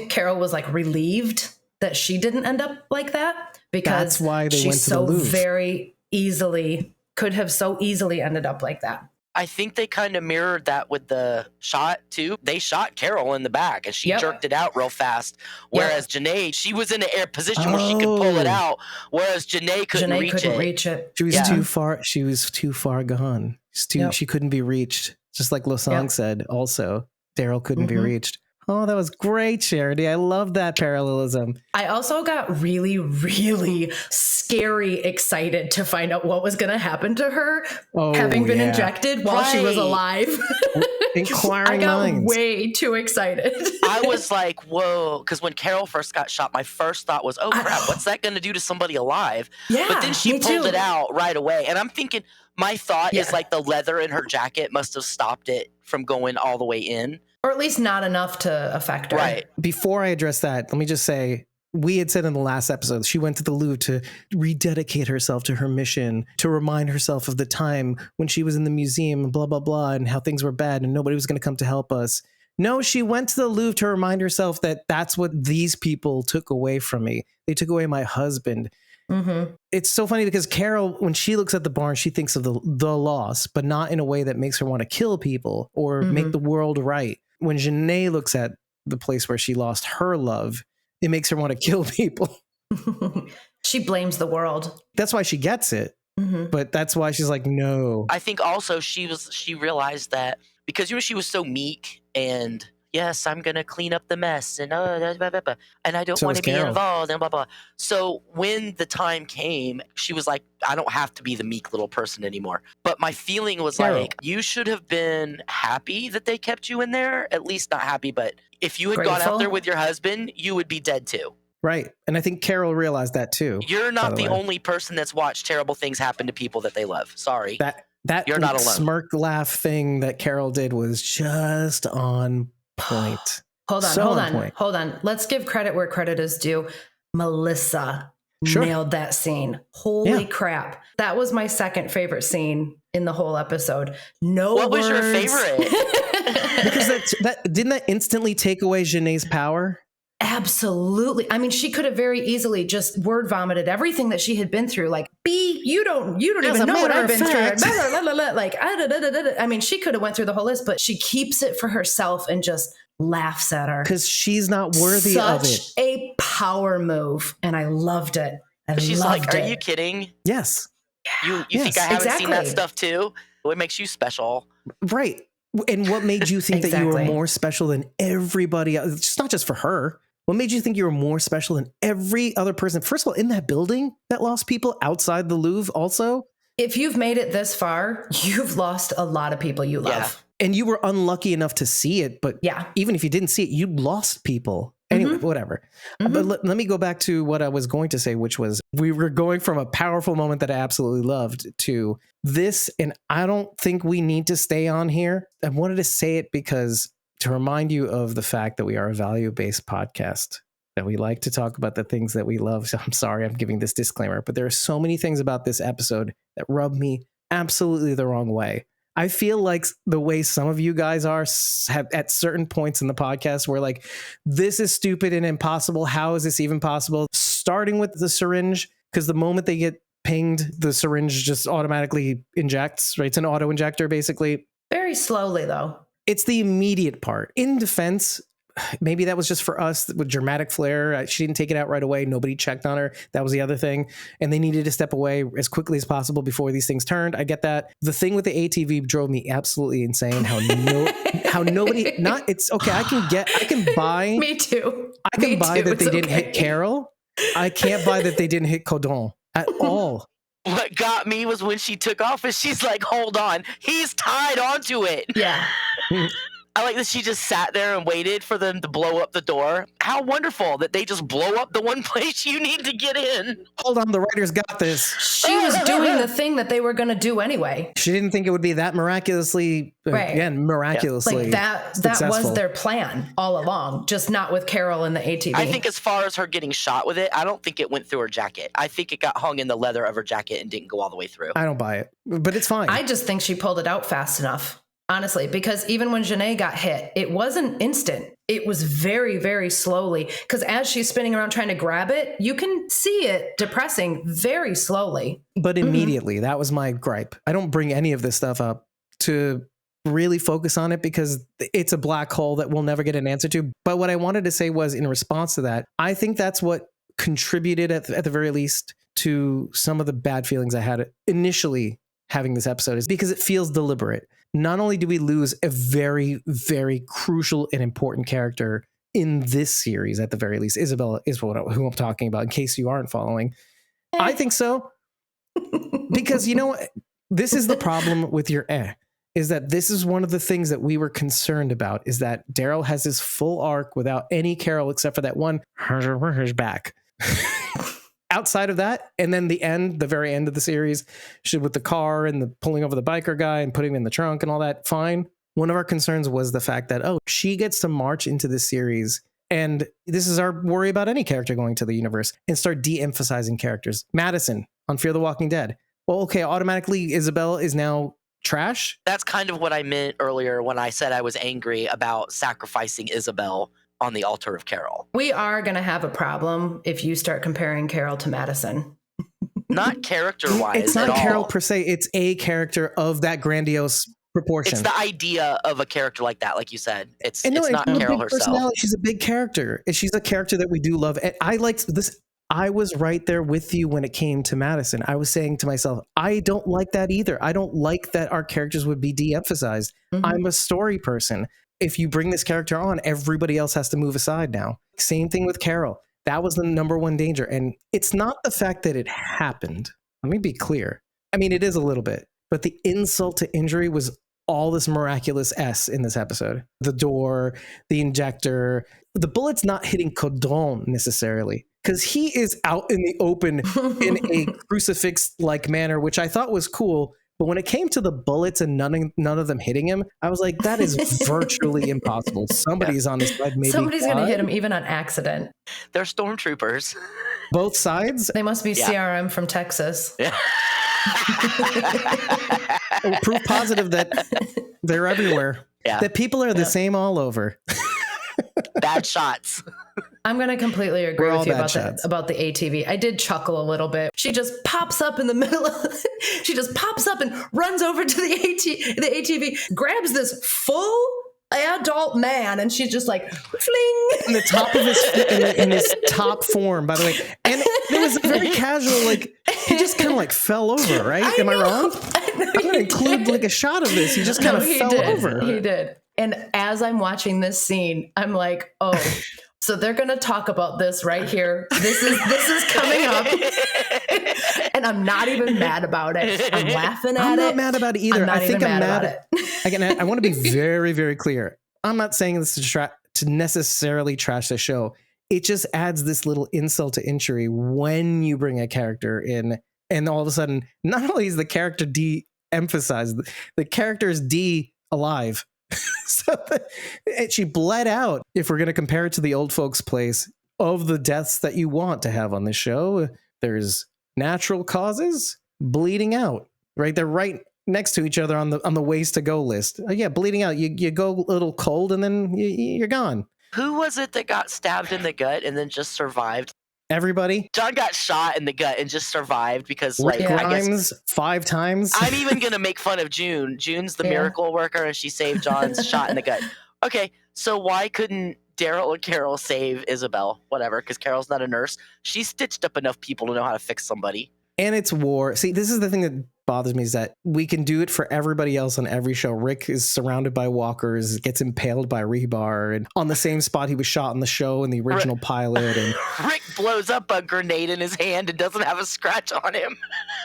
Carol was like relieved that she didn't end up like that, because that's why they went to the Louvre. Very easily could have so easily ended up like that. I think they kind of mirrored that with the shot too. They shot Carol in the back and she jerked it out real fast. Whereas Janae, she was in an air position where she could pull it out. Whereas Janae couldn't reach it. She was too far. She was too far gone. She couldn't be reached. Just like Losang said also, Daryl couldn't be reached. Oh, that was great, Charity. I love that parallelism. I also got really, really scary excited to find out what was going to happen to her, having been injected while she was alive. Inquiring I got minds. way too excited. I was like, whoa, because when Carol first got shot, my first thought was, oh crap, what's that going to do to somebody alive? Yeah, but then she pulled it out right away. And I'm thinking, my thought is like the leather in her jacket must have stopped it from going all the way in. Or at least not enough to affect her. Right. Before I address that, let me just say, we had said in the last episode, she went to the Louvre to rededicate herself to her mission, to remind herself of the time when she was in the museum and blah, blah, blah, and how things were bad and nobody was going to come to help us. No, she went to the Louvre to remind herself that that's what these people took away from me. They took away my husband. Mm-hmm. It's so funny because Carol, when she looks at the barn, she thinks of the loss, but not in a way that makes her want to kill people or make the world right. When Janae looks at the place where she lost her love, it makes her want to kill people. She blames the world. That's why she gets it. But that's why she's like, no. I think also she realized that because, she was so meek and yes, I'm going to clean up the mess and and I don't want to be involved and blah, blah. So when the time came, she was like, I don't have to be the meek little person anymore. But my feeling was like, you should have been happy that they kept you in there. At least not happy, but if you had gone out there with your husband, you would be dead too. Right. And I think Carol realized that too. You're not the only person that's watched terrible things happen to people that they love. Sorry. That you're not alone. Smirk laugh thing that Carol did was just on point. Hold on. Let's give credit where credit is due. Melissa nailed that scene. Holy crap. That was my second favorite scene in the whole episode. What was your favorite? Because that didn't that instantly take away Janae's power? Absolutely. I mean, she could have very easily just word vomited everything that she had been through. Like, B, you don't even know what I've been through. Like, I mean, she could have went through the whole list, but she keeps it for herself and just laughs at her. Because she's not worthy of it. Such a power move. And I loved it. She's like, are you kidding? Yes. You think I haven't seen that stuff too? What makes you special? Right. And what made you think that you were more special than everybody else? It's not just for her. What made you think you were more special than every other person? First of all, in that building that lost people outside the Louvre also. If you've made it this far, you've lost a lot of people you love. Yeah. And you were unlucky enough to see it. But even if you didn't see it, you lost people. Anyway, whatever. But let me go back to what I was going to say, which was we were going from a powerful moment that I absolutely loved to this. And I don't think we need to stay on here. I wanted to say it because to remind you of the fact that we are a value-based podcast, that we like to talk about the things that we love. So I'm sorry I'm giving this disclaimer, but there are so many things about this episode that rub me absolutely the wrong way. I feel like the way some of you guys have at certain points in the podcast where like, this is stupid and impossible. How is this even possible? Starting with the syringe, because the moment they get pinged, the syringe just automatically injects, right? It's an auto injector, basically. Very slowly, though. It's the immediate part. In defense, maybe that was just for us with dramatic flair. She didn't take it out right away. Nobody checked on her. That was the other thing. And they needed to step away as quickly as possible before these things turned. I get that. The thing with the ATV drove me absolutely insane. How nobody, it's okay. I can buy. Me too. I can buy that they didn't hit Carol. I can't buy that they didn't hit Codon at all. What got me was when she took off and she's like, hold on, he's tied onto it. Yeah. I like that she just sat there and waited for them to blow up the door. How wonderful that they just blow up the one place you need to get in. Hold on, the writers got this. She was doing the thing that they were going to do anyway. She didn't think it would be that miraculously, again, miraculously like that successful. was their plan all along, just not with Carol in the ATV. I think as far as her getting shot with it, I don't think it went through her jacket. I think it got hung in the leather of her jacket and didn't go all the way through. I don't buy it, but it's fine. I just think she pulled it out fast enough. Honestly, because even when Janae got hit, it wasn't instant. It was very, very slowly. Because as she's spinning around trying to grab it, you can see it depressing very slowly. But immediately, that was my gripe. I don't bring any of this stuff up to really focus on it because it's a black hole that we'll never get an answer to. But what I wanted to say was in response to that, I think that's what contributed at the very least to some of the bad feelings I had initially having this episode is because it feels deliberate. Not only do we lose a very, very crucial and important character in this series, at the very least, Isabella is who I'm talking about, in case you aren't following. I think so. Because, you know, this is the problem with your is that this is one of the things that we were concerned about, is that Daryl has his full arc without any Carol except for that one, hers back. Outside of that, and then the very end of the series, with the car and the pulling over the biker guy and putting him in the trunk and all that, fine. One of our concerns was the fact that, she gets to march into this series, and this is our worry about any character going to the universe, and start de-emphasizing characters. Madison on Fear the Walking Dead. Well, okay, automatically Isabella is now trash? That's kind of what I meant earlier when I said I was angry about sacrificing Isabel on the altar of Carol. We are going to have a problem if you start comparing Carol to Madison. Not character-wise It's not at Carol all. per se. It's a character of that grandiose proportion. It's the idea of a character like that, like you said. It's not Carol herself. She's a big character. She's a character that we do love. And I liked this. I was right there with you when it came to Madison. I was saying to myself, I don't like that either. I don't like that our characters would be de-emphasized. Mm-hmm. I'm a story person. If you bring this character on, everybody else has to move aside now. Same thing with Carol. That was the number one danger. And it's not the fact that it happened. Let me be clear. I mean, it is a little bit, but the insult to injury was all this miraculous S in this episode. The door, the injector, the bullet's not hitting Codron necessarily, because he is out in the open in a crucifix-like manner, which I thought was cool. But when it came to the bullets and none of them hitting him, I was like, that is virtually impossible. Somebody's on this side. Maybe somebody's going to hit him even on accident. They're stormtroopers. Both sides? They must be CRM from Texas. Yeah. Proof positive that they're everywhere. Yeah. That people are the same all over. Bad shots. I'm going to completely agree with you about the ATV. I did chuckle a little bit. She just pops up in the middle of she just pops up and runs over to the ATV, grabs this full adult man, and she's just like fling in the top of his in his top form, by the way. And it was very casual, like he just kind of like fell over, right? Am I wrong? I'm going to include like a shot of this. He just kind of fell over. He did. And as I'm watching this scene, I'm like, oh, so they're going to talk about this right here. This is coming up. And I'm not even mad about it. I'm laughing at it. I'm not mad about it either. I think I'm mad at it. Again, I want to be very, very clear. I'm not saying this to necessarily trash the show. It just adds this little insult to injury when you bring a character in, and all of a sudden, not only is the character de-emphasized, the character is alive. So she bled out. If we're going to compare it to the old folks' place of the deaths that you want to have on the show, there's natural causes, bleeding out, right? They're right next to each other on the ways to go list. Yeah, bleeding out. You go a little cold and then you're gone. Who was it that got stabbed in the gut and then just survived? Everybody. John got shot in the gut and just survived because, like, Grimes, I guess 5 times. I'm even gonna make fun of June. June's the miracle worker, and she saved John's shot in the gut. Okay, so why couldn't Daryl or Carol save Isabel? Whatever, because Carol's not a nurse. She stitched up enough people to know how to fix somebody. And it's war. See, this is the thing that bothers me, is that we can do it for everybody else on every show. Rick is surrounded by walkers, gets impaled by rebar, and on the same spot he was shot in the show in the original pilot. And Rick blows up a grenade in his hand and doesn't have a scratch on him.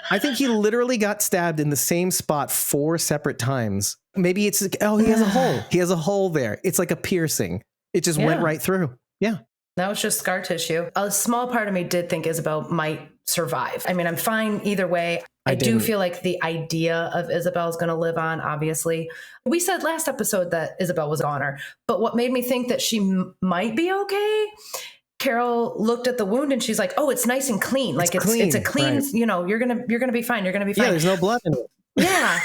I think he literally got stabbed in the same spot 4 separate times Maybe it's, oh, he has a hole. He has a hole there. It's like a piercing. It just went right through. Yeah. That was just scar tissue. A small part of me did think Isabel might survive. I mean, I'm fine either way. I do feel like the idea of Isabel is going to live on, obviously. We said last episode that Isabel was a goner, but what made me think that she might be okay, Carol looked at the wound and she's like, oh, it's nice and clean. Like it's a clean, right. You know, you're going to be fine. You're going to be fine. Yeah, there's no blood in it. Yeah.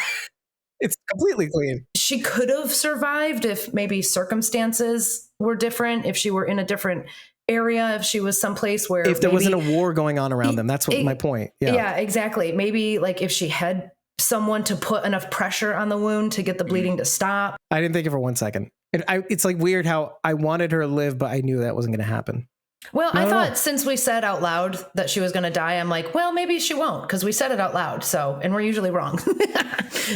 It's completely clean. She could have survived if maybe circumstances were different, if she were in a different area, if she was someplace where if there wasn't a war going on around them. That's what my point. Yeah, exactly. Maybe like if she had someone to put enough pressure on the wound to get the bleeding to stop. I didn't think of her 1 second. And it's like weird how I wanted her to live, but I knew that wasn't going to happen. Well, I thought since we said out loud that she was going to die, I'm like, well, maybe she won't, because we said it out loud. So, and we're usually wrong.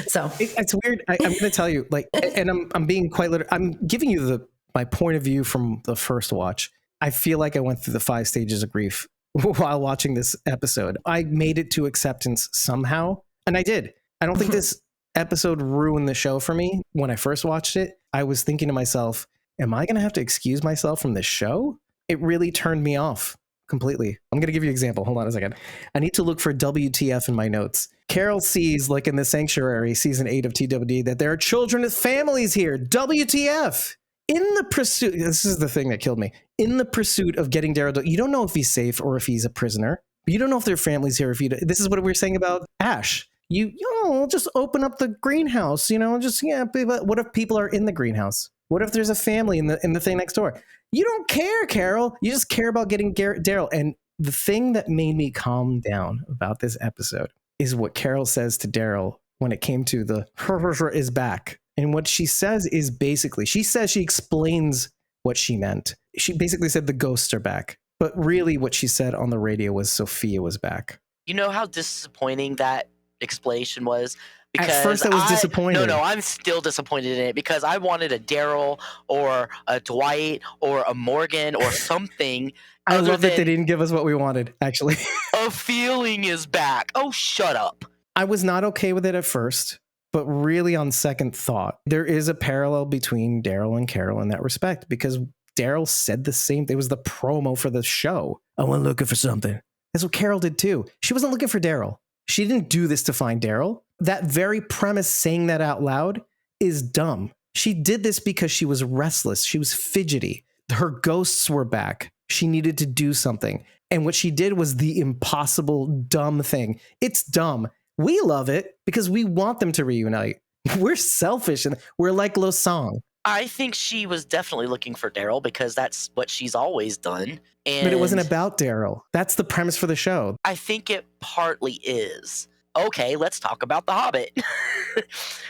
So it's weird. I'm going to tell you, like, and I'm being quite literal. I'm giving you my point of view from the first watch. I feel like I went through the 5 stages of grief while watching this episode. I made it to acceptance somehow, and I did. I don't think this episode ruined the show for me. When I first watched it, I was thinking to myself, am I going to have to excuse myself from this show? It really turned me off completely. I'm going to give you an example. Hold on a second. I need to look for WTF in my notes. Carol sees, like in The Sanctuary, season 8 of TWD, that there are children with families here. WTF. In the pursuit, this is the thing that killed me. In the pursuit of getting Daryl, you don't know if he's safe or if he's a prisoner. You don't know if their families here. This is what we were saying about Ash. You know, just open up the greenhouse. You know, just But what if people are in the greenhouse? What if there's a family in the thing next door? You don't care, Carol. You just care about getting Daryl. And the thing that made me calm down about this episode is what Carol says to Daryl when it came to the is back. And what she says is basically, she explains what she meant. She basically said the ghosts are back. But really what she said on the radio was Sophia was back. You know how disappointing that explanation was? Because at first I was disappointed. No, I'm still disappointed in it because I wanted a Daryl or a Dwight or a Morgan or something. I love that they didn't give us what we wanted, actually. A feeling is back. Oh, shut up. I was not okay with it at first, but really on second thought, there is a parallel between Daryl and Carol in that respect because Daryl said the same. It was the promo for the show. I went looking for something. That's what Carol did too. She wasn't looking for Daryl. She didn't do this to find Daryl. That very premise, saying that out loud, is dumb. She did this because she was restless. She was fidgety. Her ghosts were back. She needed to do something. And what she did was the impossible, dumb thing. It's dumb. We love it because we want them to reunite. We're selfish and we're like Losang. I think she was definitely looking for Daryl because that's what she's always done. But it wasn't about Daryl. That's the premise for the show. I think it partly is. Okay, let's talk about The Hobbit.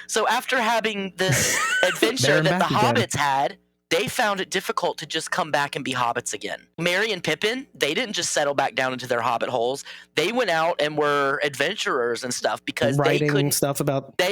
So after having this adventure that the Hobbits had, they found it difficult to just come back and be hobbits again. Merry and Pippin, they didn't just settle back down into their hobbit holes. They went out and were adventurers and stuff because they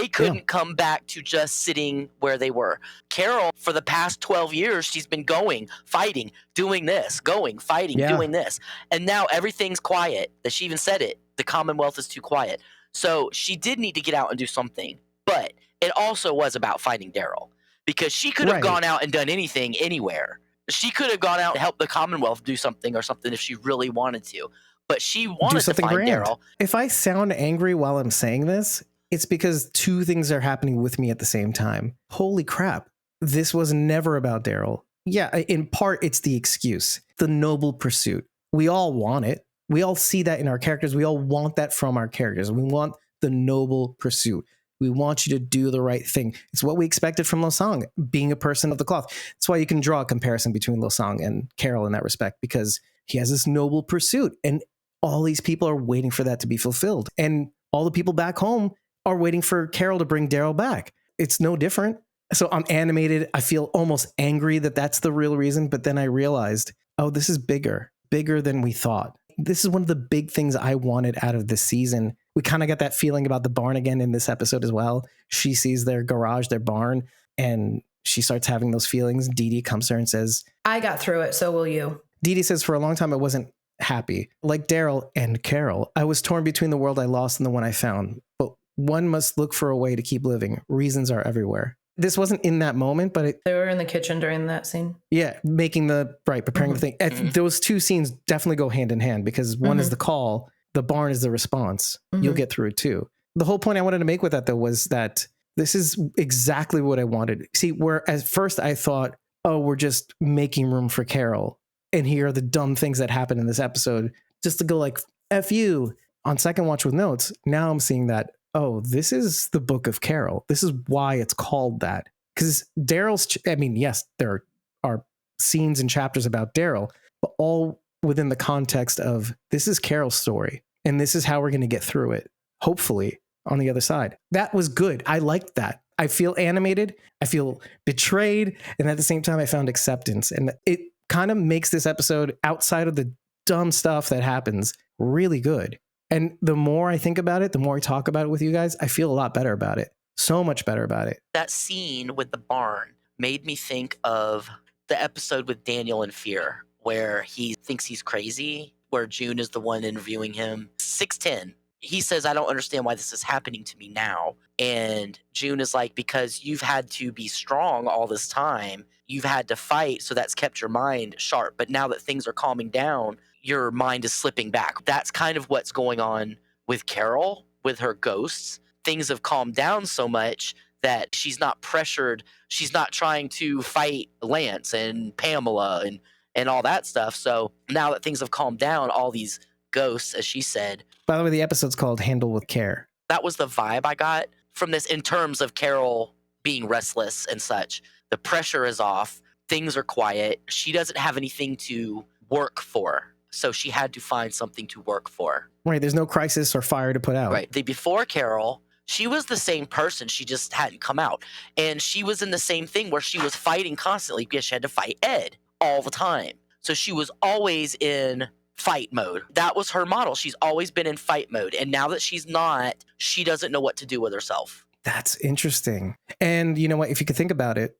couldn't come back to just sitting where they were. Carol, for the past 12 years, she's been going, fighting, doing this, going, fighting, doing this. And now everything's quiet. She even said it. The Commonwealth is too quiet. So she did need to get out and do something. But it also was about fighting Daryl. Because she could have gone out and done anything anywhere. She could have gone out and helped the Commonwealth do something or something if she really wanted to. But she wanted to find Daryl. If I sound angry while I'm saying this, it's because two things are happening with me at the same time. Holy crap. This was never about Daryl. Yeah, in part, it's the excuse. The noble pursuit. We all want it. We all see that in our characters. We all want that from our characters. We want the noble pursuit. We want you to do the right thing. It's what we expected from Losang, being a person of the cloth. That's why you can draw a comparison between Losang and Carol in that respect, because he has this noble pursuit and all these people are waiting for that to be fulfilled. And all the people back home are waiting for Carol to bring Daryl back. It's no different. So I'm animated. I feel almost angry that that's the real reason. But then I realized, oh, this is bigger than we thought. This is one of the big things I wanted out of this season. We kind of got that feeling about the barn again in this episode as well. She sees their garage, their barn, and she starts having those feelings. Dee Dee comes to her and says, I got through it, so will you. Dee Dee says, for a long time, I wasn't happy. Like Daryl and Carol, I was torn between the world I lost and the one I found. But one must look for a way to keep living. Reasons are everywhere. This wasn't in that moment, but they were in the kitchen during that scene. Yeah, preparing the thing. Those two scenes definitely go hand in hand because one is the call, the barn is the response. You'll get through it too. The whole point I wanted to make with that though was that this is exactly what I wanted. See, where at first I thought, oh, we're just making room for Carol, and here are the dumb things that happen in this episode, just to go like, F you. On second watch with notes, now I'm seeing that, oh, this is the book of Carol. This is why it's called that. Because Daryl's, yes, there are scenes and chapters about Daryl, but all within the context of this is Carol's story, and this is how we're going to get through it, hopefully, on the other side. That was good. I liked that. I feel animated. I feel betrayed. And at the same time, I found acceptance. And it kind of makes this episode, outside of the dumb stuff that happens, really good. And the more I think about it, the more I talk about it with you guys, I feel a lot better about it. So much better about it. That scene with the barn made me think of the episode with Daniel in Fear, where he thinks he's crazy, where June is the one interviewing him. 610. He says, I don't understand why this is happening to me now. And June is like, because you've had to be strong all this time. You've had to fight, so that's kept your mind sharp. But now that things are calming down, your mind is slipping back. That's kind of what's going on with Carol, with her ghosts. Things have calmed down so much that she's not pressured. She's not trying to fight Lance and Pamela and all that stuff. So now that things have calmed down, all these ghosts, as she said. By the way, the episode's called Handle with Care. That was the vibe I got from this in terms of Carol being restless and such. The pressure is off. Things are quiet. She doesn't have anything to work for. So she had to find something to work for. Right. There's no crisis or fire to put out. Right. Before Carol, she was the same person. She just hadn't come out. And she was in the same thing where she was fighting constantly because she had to fight Ed all the time. So she was always in fight mode. That was her model. She's always been in fight mode. And now that she's not, she doesn't know what to do with herself. That's interesting. And you know what? If you could think about it,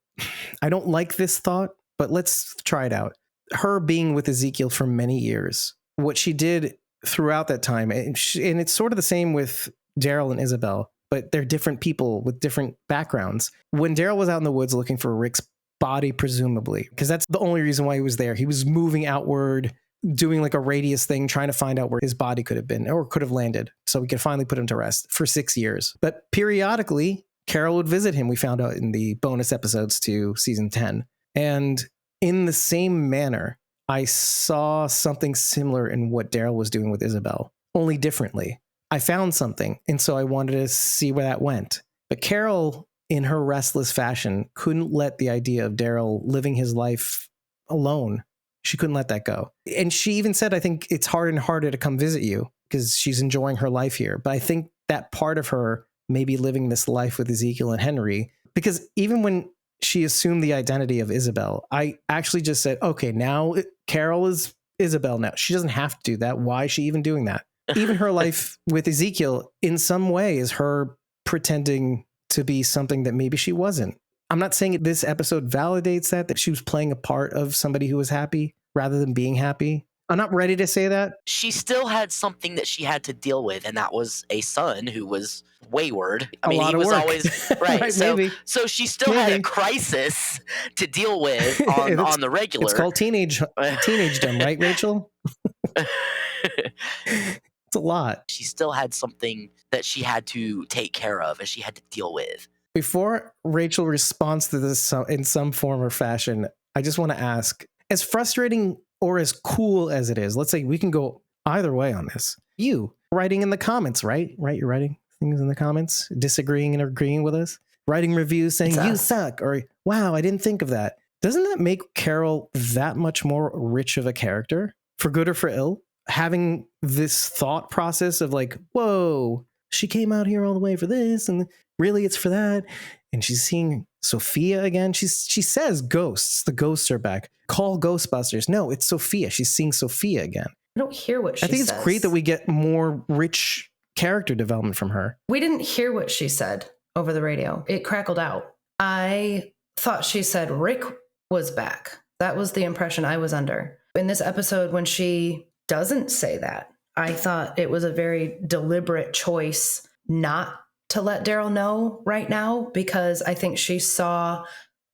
I don't like this thought, but let's try it out. Her being with Ezekiel for many years, what she did throughout that time, and it's sort of the same with Daryl and Isabel, but they're different people with different backgrounds. When Daryl was out in the woods looking for Rick's body, presumably, because that's the only reason why he was there. He was moving outward, doing like a radius thing, trying to find out where his body could have been or could have landed so we could finally put him to rest for 6 years. But periodically, Carol would visit him. We found out in the bonus episodes to season 10. And in the same manner, I saw something similar in what Daryl was doing with Isabel, only differently. I found something, and so I wanted to see where that went. But Carol, in her restless fashion, couldn't let the idea of Daryl living his life alone. She couldn't let that go. And she even said, I think it's harder and harder to come visit you because she's enjoying her life here. But I think that part of her may be living this life with Ezekiel and Henry, because even when she assumed the identity of Isabel, I actually just said, okay, now Carol is Isabel now. She doesn't have to do that. Why is she even doing that? Even her life with Ezekiel in some way is her pretending to be something that maybe she wasn't. I'm not saying this episode validates that she was playing a part of somebody who was happy rather than being happy. I'm not ready to say that. She still had something that she had to deal with, and that was a son who was wayward. I mean, he was work. always right. Right, so she still had a crisis to deal with on the regular. It's called teenagedom, right, Rachel? It's a lot. She still had something that she had to take care of and she had to deal with. Before Rachel responds to this in some form or fashion, I just want to ask, as frustrating or as cool as it is, let's say we can go either way on this. You writing in the comments, right? You're writing things in the comments, disagreeing and agreeing with us, writing reviews saying you suck or wow, I didn't think of that. Doesn't that make Carol that much more rich of a character, for good or for ill? Having this thought process of like, whoa, she came out here all the way for this and really it's for that. And she's seeing Sophia again. She says ghosts. The ghosts are back. Call Ghostbusters. No, it's Sophia. She's seeing Sophia again. I don't hear what she says. I think it's great that we get more rich character development from her. We didn't hear what she said over the radio. It crackled out. I thought she said Rick was back. That was the impression I was under. In this episode, when she doesn't say that, I thought it was a very deliberate choice not to let Daryl know right now, because I think she saw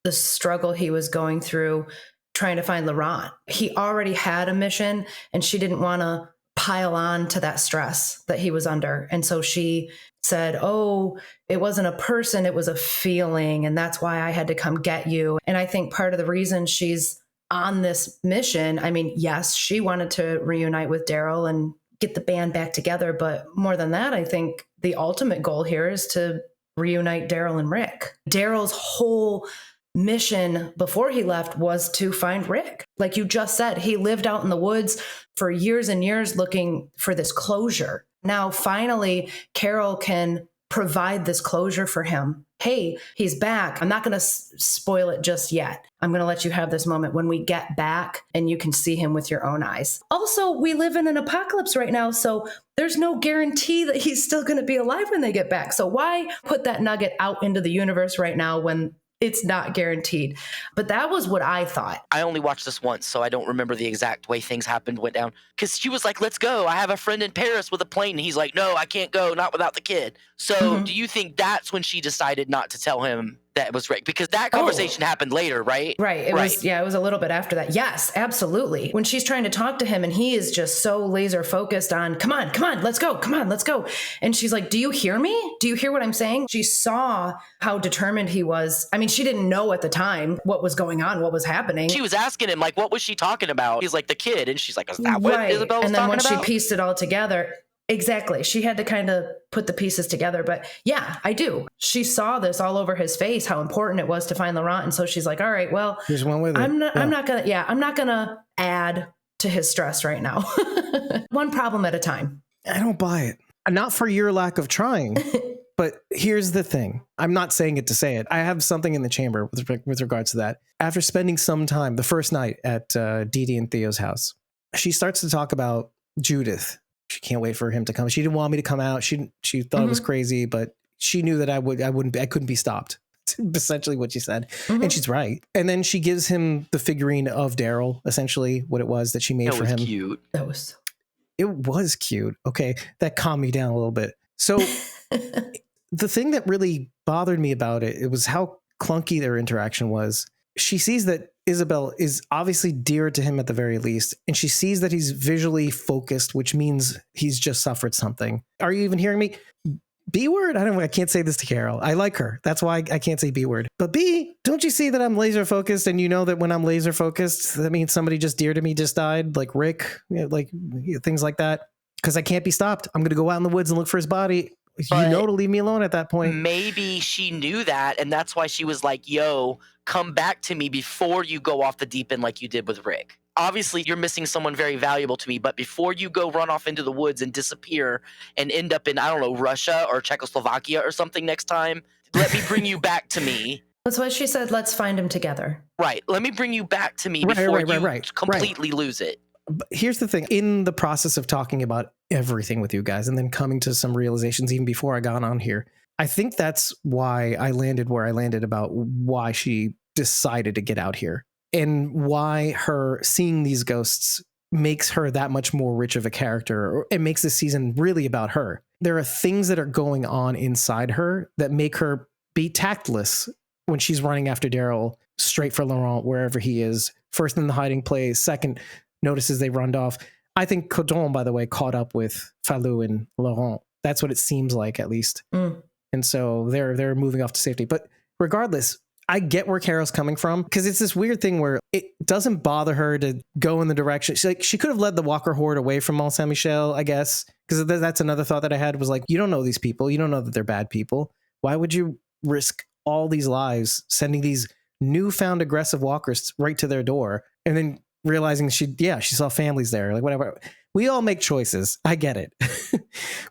the struggle he was going through trying to find Laurent. He already had a mission and she didn't want to pile on to that stress that he was under. And so she said, oh, it wasn't a person, it was a feeling. And that's why I had to come get you. And I think part of the reason she's on this mission, I mean, yes, she wanted to reunite with Daryl and get the band back together. But more than that, I think the ultimate goal here is to reunite Daryl and Rick. Daryl's whole mission before he left was to find Rick. Like you just said, he lived out in the woods for years and years looking for this closure. Now, finally, Carol can provide this closure for him. Hey, he's back. I'm not going to spoil it just yet. I'm going to let you have this moment when we get back and you can see him with your own eyes. Also, we live in an apocalypse right now, so there's no guarantee that he's still going to be alive when they get back. So why put that nugget out into the universe right now when it's not guaranteed? But that was what I thought. I only watched this once, so I don't remember the exact way things went down. Because she was like, let's go. I have a friend in Paris with a plane. And he's like, no, I can't go, not without the kid. So do you think that's when she decided not to tell him that it was Rick? Because that conversation happened later, right? Right. It was a little bit after that. Yes, absolutely. When she's trying to talk to him and he is just so laser focused on, come on, let's go. Come on, let's go. And she's like, do you hear me? Do you hear what I'm saying? She saw how determined he was. I mean, she didn't know at the time what was going on, what was happening. She was asking him, like, what was she talking about? He's like, the kid. And she's like, is that what Isabel was talking about? And then when she pieced it all together, exactly. She had to kind of put the pieces together. But yeah, I do. She saw this all over his face, how important it was to find Laurent. And so she's like, all right, well, here's one with it. I'm not going to add to his stress right now. One problem at a time. I don't buy it. Not for your lack of trying. But here's the thing. I'm not saying it to say it. I have something in the chamber with regards to that. After spending some time, the first night at Dee Dee and Theo's house, she starts to talk about Judith. She can't wait for him to come. She didn't want me to come out. She thought it was crazy, but she knew that I couldn't be stopped. Essentially what she said. And she's right. And then she gives him the figurine of Daryl, essentially what it was that she made for him. Cute. It was cute. Okay. That calmed me down a little bit. So the thing that really bothered me about it was how clunky their interaction was. She sees that Isabel is obviously dear to him at the very least, and she sees that he's visually focused, which means he's just suffered something. Are you even hearing me? B word? I can't say this to Carol. I like her. That's why I can't say B word. But B, don't you see that I'm laser focused? And you know that when I'm laser focused, that means somebody just dear to me just died, like Rick, like things like that. Because I can't be stopped. I'm going to go out in the woods and look for his body. But to leave me alone at that point. Maybe she knew that, and that's why she was like, yo, come back to me before you go off the deep end like you did with Rick. Obviously, you're missing someone very valuable to me, but before you go run off into the woods and disappear and end up in, I don't know, Russia or Czechoslovakia or something next time, let me bring you back to me. That's why she said, let's find him together. Right. Let me bring you back to me before you completely lose it. But here's the thing. In the process of talking about everything with you guys and then coming to some realizations even before I got on here, I think that's why I landed where I landed about why she decided to get out here and why her seeing these ghosts makes her that much more rich of a character. Or it makes this season really about her. There are things that are going on inside her that make her be tactless when she's running after Daryl straight for Laurent, wherever he is. First in the hiding place, second notices they run off. I think Codon, by the way, caught up with Falou and Laurent. That's what it seems like, at least. And so they're moving off to safety. But regardless, I get where Carol's coming from, because it's this weird thing where it doesn't bother her to go in the direction. She could have led the Walker horde away from Mont Saint Michel, I guess, because that's another thought that I had was like, you don't know these people. You don't know that they're bad people. Why would you risk all these lives sending these newfound aggressive walkers right to their door and then realizing she saw families there, like whatever. We all make choices. I get it.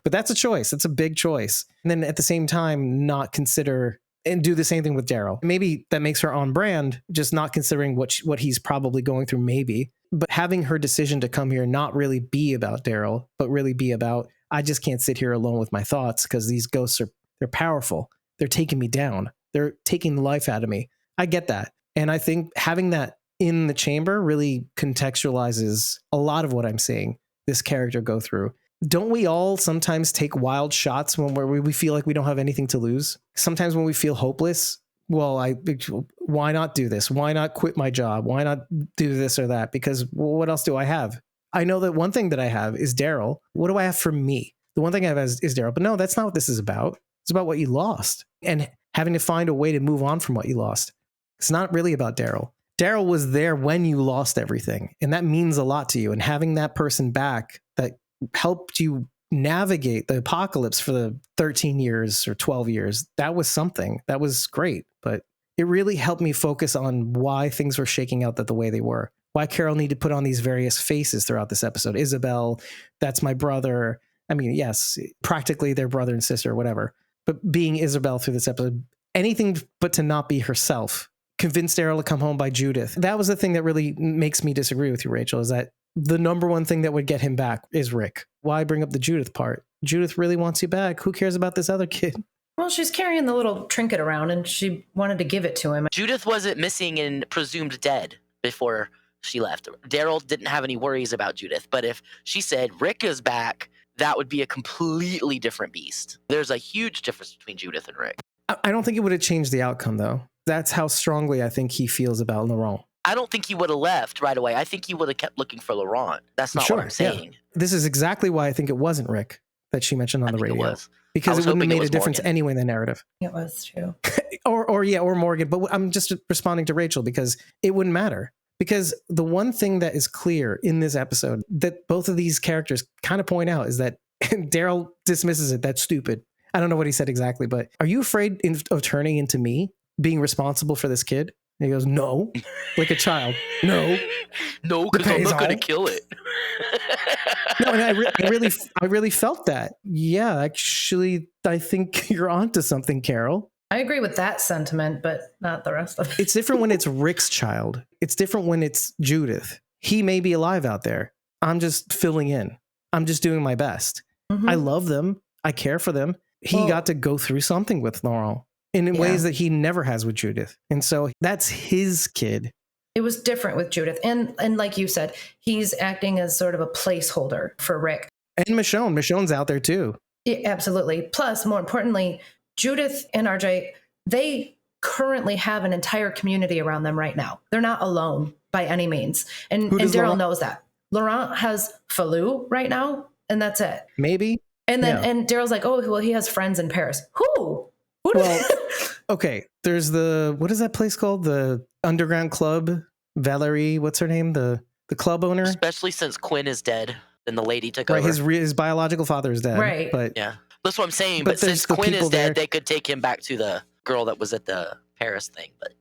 But that's a choice. It's a big choice. And then at the same time, not consider and do the same thing with Daryl. Maybe that makes her on brand, just not considering what he's probably going through, maybe. But having her decision to come here not really be about Daryl, but really be about, I just can't sit here alone with my thoughts because these ghosts they're powerful. They're taking me down. They're taking the life out of me. I get that. And I think having that in the chamber really contextualizes a lot of what I'm seeing this character go through. don't we all sometimes take wild shots when we feel like we don't have anything to lose? Sometimes when we feel hopeless, well, why not do this? Why not quit my job? Why not do this or that? Because what else do I have? I know that one thing that I have is Daryl. What do I have for me? The one thing I have is Daryl. But no, that's not what this is about. It's about what you lost and having to find a way to move on from what you lost. It's not really about Daryl. Daryl was there when you lost everything. And that means a lot to you. And having that person back that helped you navigate the apocalypse for the 13 years or 12 years, that was something. That was great. But it really helped me focus on why things were shaking out the way they were. Why Carol needed to put on these various faces throughout this episode. Isabel, that's my brother. I mean, yes, practically their brother and sister or whatever. But being Isabel through this episode, anything but to not be herself. Convinced Daryl to come home by Judith. That was the thing that really makes me disagree with you, Rachel, is that the number one thing that would get him back is Rick. Why bring up the Judith part? Judith really wants you back. Who cares about this other kid? Well, she's carrying the little trinket around and she wanted to give it to him. Judith wasn't missing and presumed dead before she left. Daryl didn't have any worries about Judith, but if she said Rick is back, that would be a completely different beast. There's a huge difference between Judith and Rick. I don't think it would have changed the outcome, though. That's how strongly I think he feels about Laurent. I don't think he would have left right away. I think he would have kept looking for Laurent. That's not what I'm saying. Yeah. This is exactly why I think it wasn't Rick that she mentioned on the radio. It was. Because it wouldn't have made a difference Morgan. anyway in the narrative. It was true. or Morgan. But I'm just responding to Rachel because it wouldn't matter. Because the one thing that is clear in this episode that both of these characters kind of point out is that Daryl dismisses it. That's stupid. I don't know what he said exactly, but are you afraid of turning into me, being responsible for this kid? And he goes, no, like a child. No, because I'm not going to kill it. No, and I really felt that. Yeah, actually, I think you're onto something, Carol. I agree with that sentiment, but not the rest of it. It's different when it's Rick's child. It's different when it's Judith. He may be alive out there. I'm just filling in. I'm just doing my best. Mm-hmm. I love them. I care for them. He got to go through something with Laurent in ways that he never has with Judith. And so that's his kid. It was different with Judith. And like you said, he's acting as sort of a placeholder for Rick. And Michonne. Michonne's out there too. Yeah, absolutely. Plus, more importantly, Judith and RJ, they currently have an entire community around them right now. They're not alone by any means. And Daryl knows that. Laurent has Falou right now, and that's it. Maybe. And then and Daryl's like, oh, well, he has friends in Paris. Who? Okay. There's what is that place called? The underground club. Valerie, what's her name? The club owner. Especially since Quinn is dead and the lady took over. His biological father is dead. Right. But yeah, that's what I'm saying. But since Quinn is dead, they could take him back to the girl that was at the Paris thing. But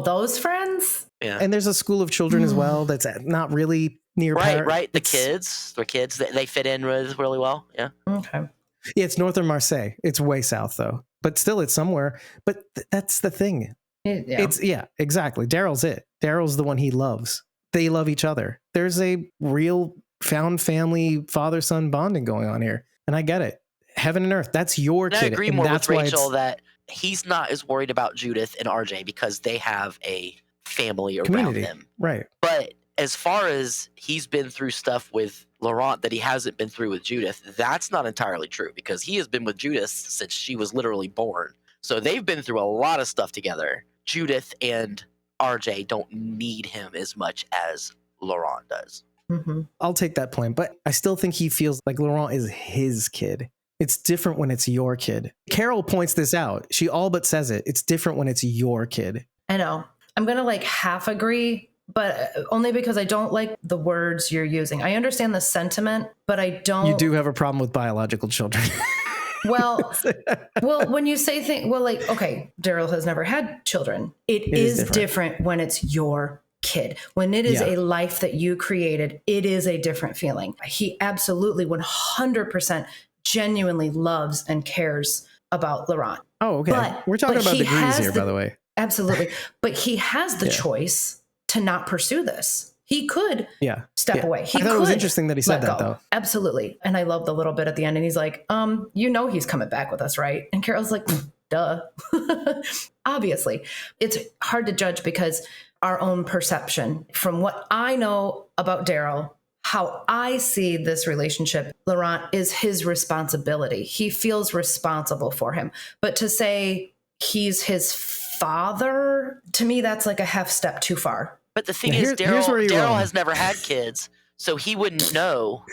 those friends. Yeah. And there's a school of children as well. That's not really near. Right. The kids, they fit in really well. Yeah. Okay. Yeah, it's northern Marseille. It's way south though, but still it's somewhere. But that's the thing. Exactly. Daryl's it. Daryl's the one he loves. They love each other. There's a real found family father-son bonding going on here. And I get it. Heaven and earth. That's your kid. I agree more with Rachel that he's not as worried about Judith and RJ because they have a family around them. Right. But as far as he's been through stuff with Laurent that he hasn't been through with Judith, that's not entirely true because he has been with Judith since she was literally born. So they've been through a lot of stuff together. Judith and RJ don't need him as much as Laurent does. Mm-hmm. I'll take that point, but I still think he feels like Laurent is his kid. It's different when it's your kid. Carol points this out. She all but says it. It's different when it's your kid. I know. I'm going to half agree, but only because I don't like the words you're using. I understand the sentiment, but I don't. You do have a problem with biological children. Well, when you say things, okay, Daryl has never had children. It is different when it's your kid. When it is a life that you created, it is a different feeling. He absolutely 100% genuinely loves and cares about Laurent. Oh, okay. We're talking about degrees here, by the way. Absolutely. But he has the choice to not pursue this. He could step away. I thought it was interesting that he said that, though. Absolutely. And I love the little bit at the end. And he's like, he's coming back with us, right? And Carol's like, duh. Obviously. It's hard to judge because our own perception from what I know about Daryl, how I see this relationship, Laurent is his responsibility. He feels responsible for him. But to say he's his father, to me, that's like a half step too far. But the thing is, here's where you're Daryl wrong. has never had kids, so he wouldn't know.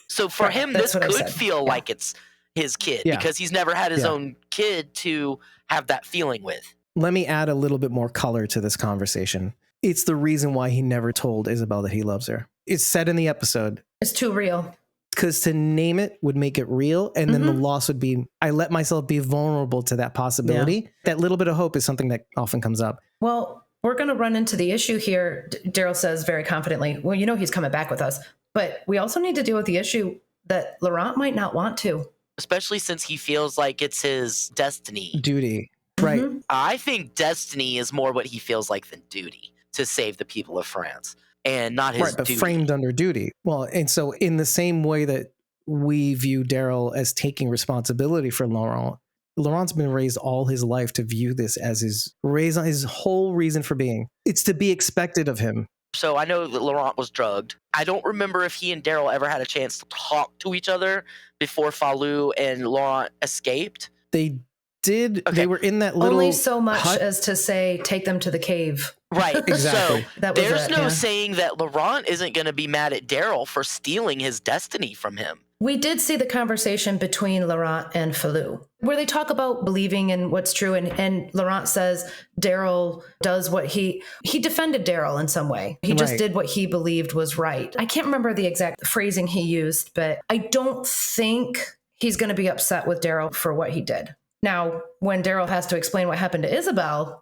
So for him, that's this what I could said. feel like it's his kid Yeah. because he's never had his Yeah. own kid to have that feeling with. Let me add a little bit more color to this conversation. It's the reason why he never told Isabel that he loves her. It's said in the episode. It's too real. Because to name it would make it real. And then the loss would be, I let myself be vulnerable to that possibility. Yeah. That little bit of hope is something that often comes up. Well, we're going to run into the issue here. Daryl says very confidently, well, you know, he's coming back with us. But we also need to deal with the issue that Laurent might not want to. Especially since he feels like it's his destiny. Duty. Right. I think destiny is more what he feels like than duty to save the people of France. And not his but duty. Framed under duty. Well, and so in the same way that we view Daryl as taking responsibility for Laurent, Laurent's been raised all his life to view this as his whole reason for being. It's to be expected of him. So I know that Laurent was drugged. I don't remember if he and Daryl ever had a chance to talk to each other before Falou and Laurent escaped. They did. Okay. They were in that little only so much hut. as to say, take them to the cave. Right. Exactly. So there's no saying that Laurent isn't going to be mad at Daryl for stealing his destiny from him. We did see the conversation between Laurent and Falou, where they talk about believing in what's true. And Laurent says Daryl does what he defended Daryl in some way. He just did what he believed was right. I can't remember the exact phrasing he used, but I don't think he's going to be upset with Daryl for what he did. Now, when Daryl has to explain what happened to Isabel,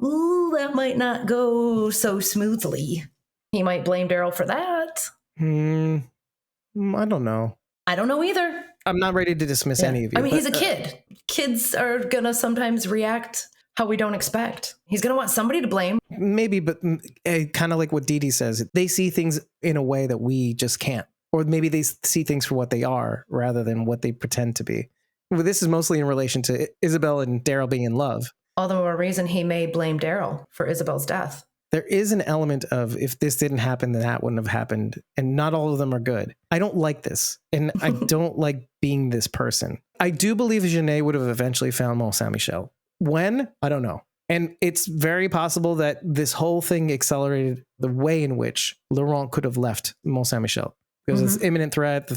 that might not go so smoothly. He might blame Daryl for that. I don't know. I don't know either. I'm not ready to dismiss any of you. I mean, he's a kid. Kids are going to sometimes react how we don't expect. He's going to want somebody to blame. Maybe, but kind of like what Dee Dee says, they see things in a way that we just can't. Or maybe they see things for what they are rather than what they pretend to be. Well, this is mostly in relation to Isabel and Daryl being in love. All the more reason he may blame Daryl for Isabel's death. There is an element of if this didn't happen, then that wouldn't have happened. And not all of them are good. I don't like this. And I don't like being this person. I do believe Genet would have eventually found Mont Saint-Michel. When? I don't know. And it's very possible that this whole thing accelerated the way in which Laurent could have left Mont Saint-Michel. Because it's imminent threat,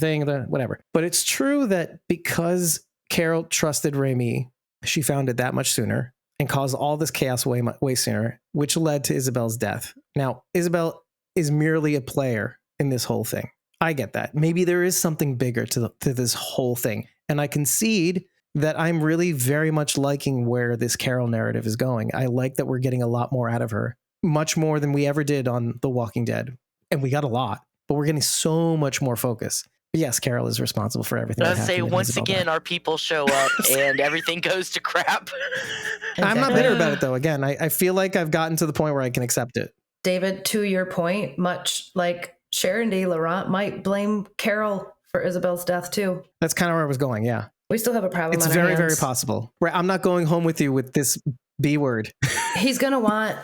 whatever. But it's true that because Carol trusted Remy, she found it that much sooner and caused all this chaos way sooner, which led to Isabel's death. Now, Isabel is merely a player in this whole thing. I get that. Maybe there is something bigger to this whole thing. And I concede that I'm really very much liking where this Carol narrative is going. I like that we're getting a lot more out of her, much more than we ever did on The Walking Dead. And we got a lot, but we're getting so much more focus. Yes, Carol is responsible for everything. Let's say once again, our people show up and everything goes to crap. Exactly. I'm not bitter about it, though. Again, I feel like I've gotten to the point where I can accept it. David, to your point, much like Sharon D. Laurent might blame Carol for Isabel's death, too. That's kind of where I was going, yeah. We still have a problem. It's very, very possible. Right, I'm not going home with you with this B word. He's going to want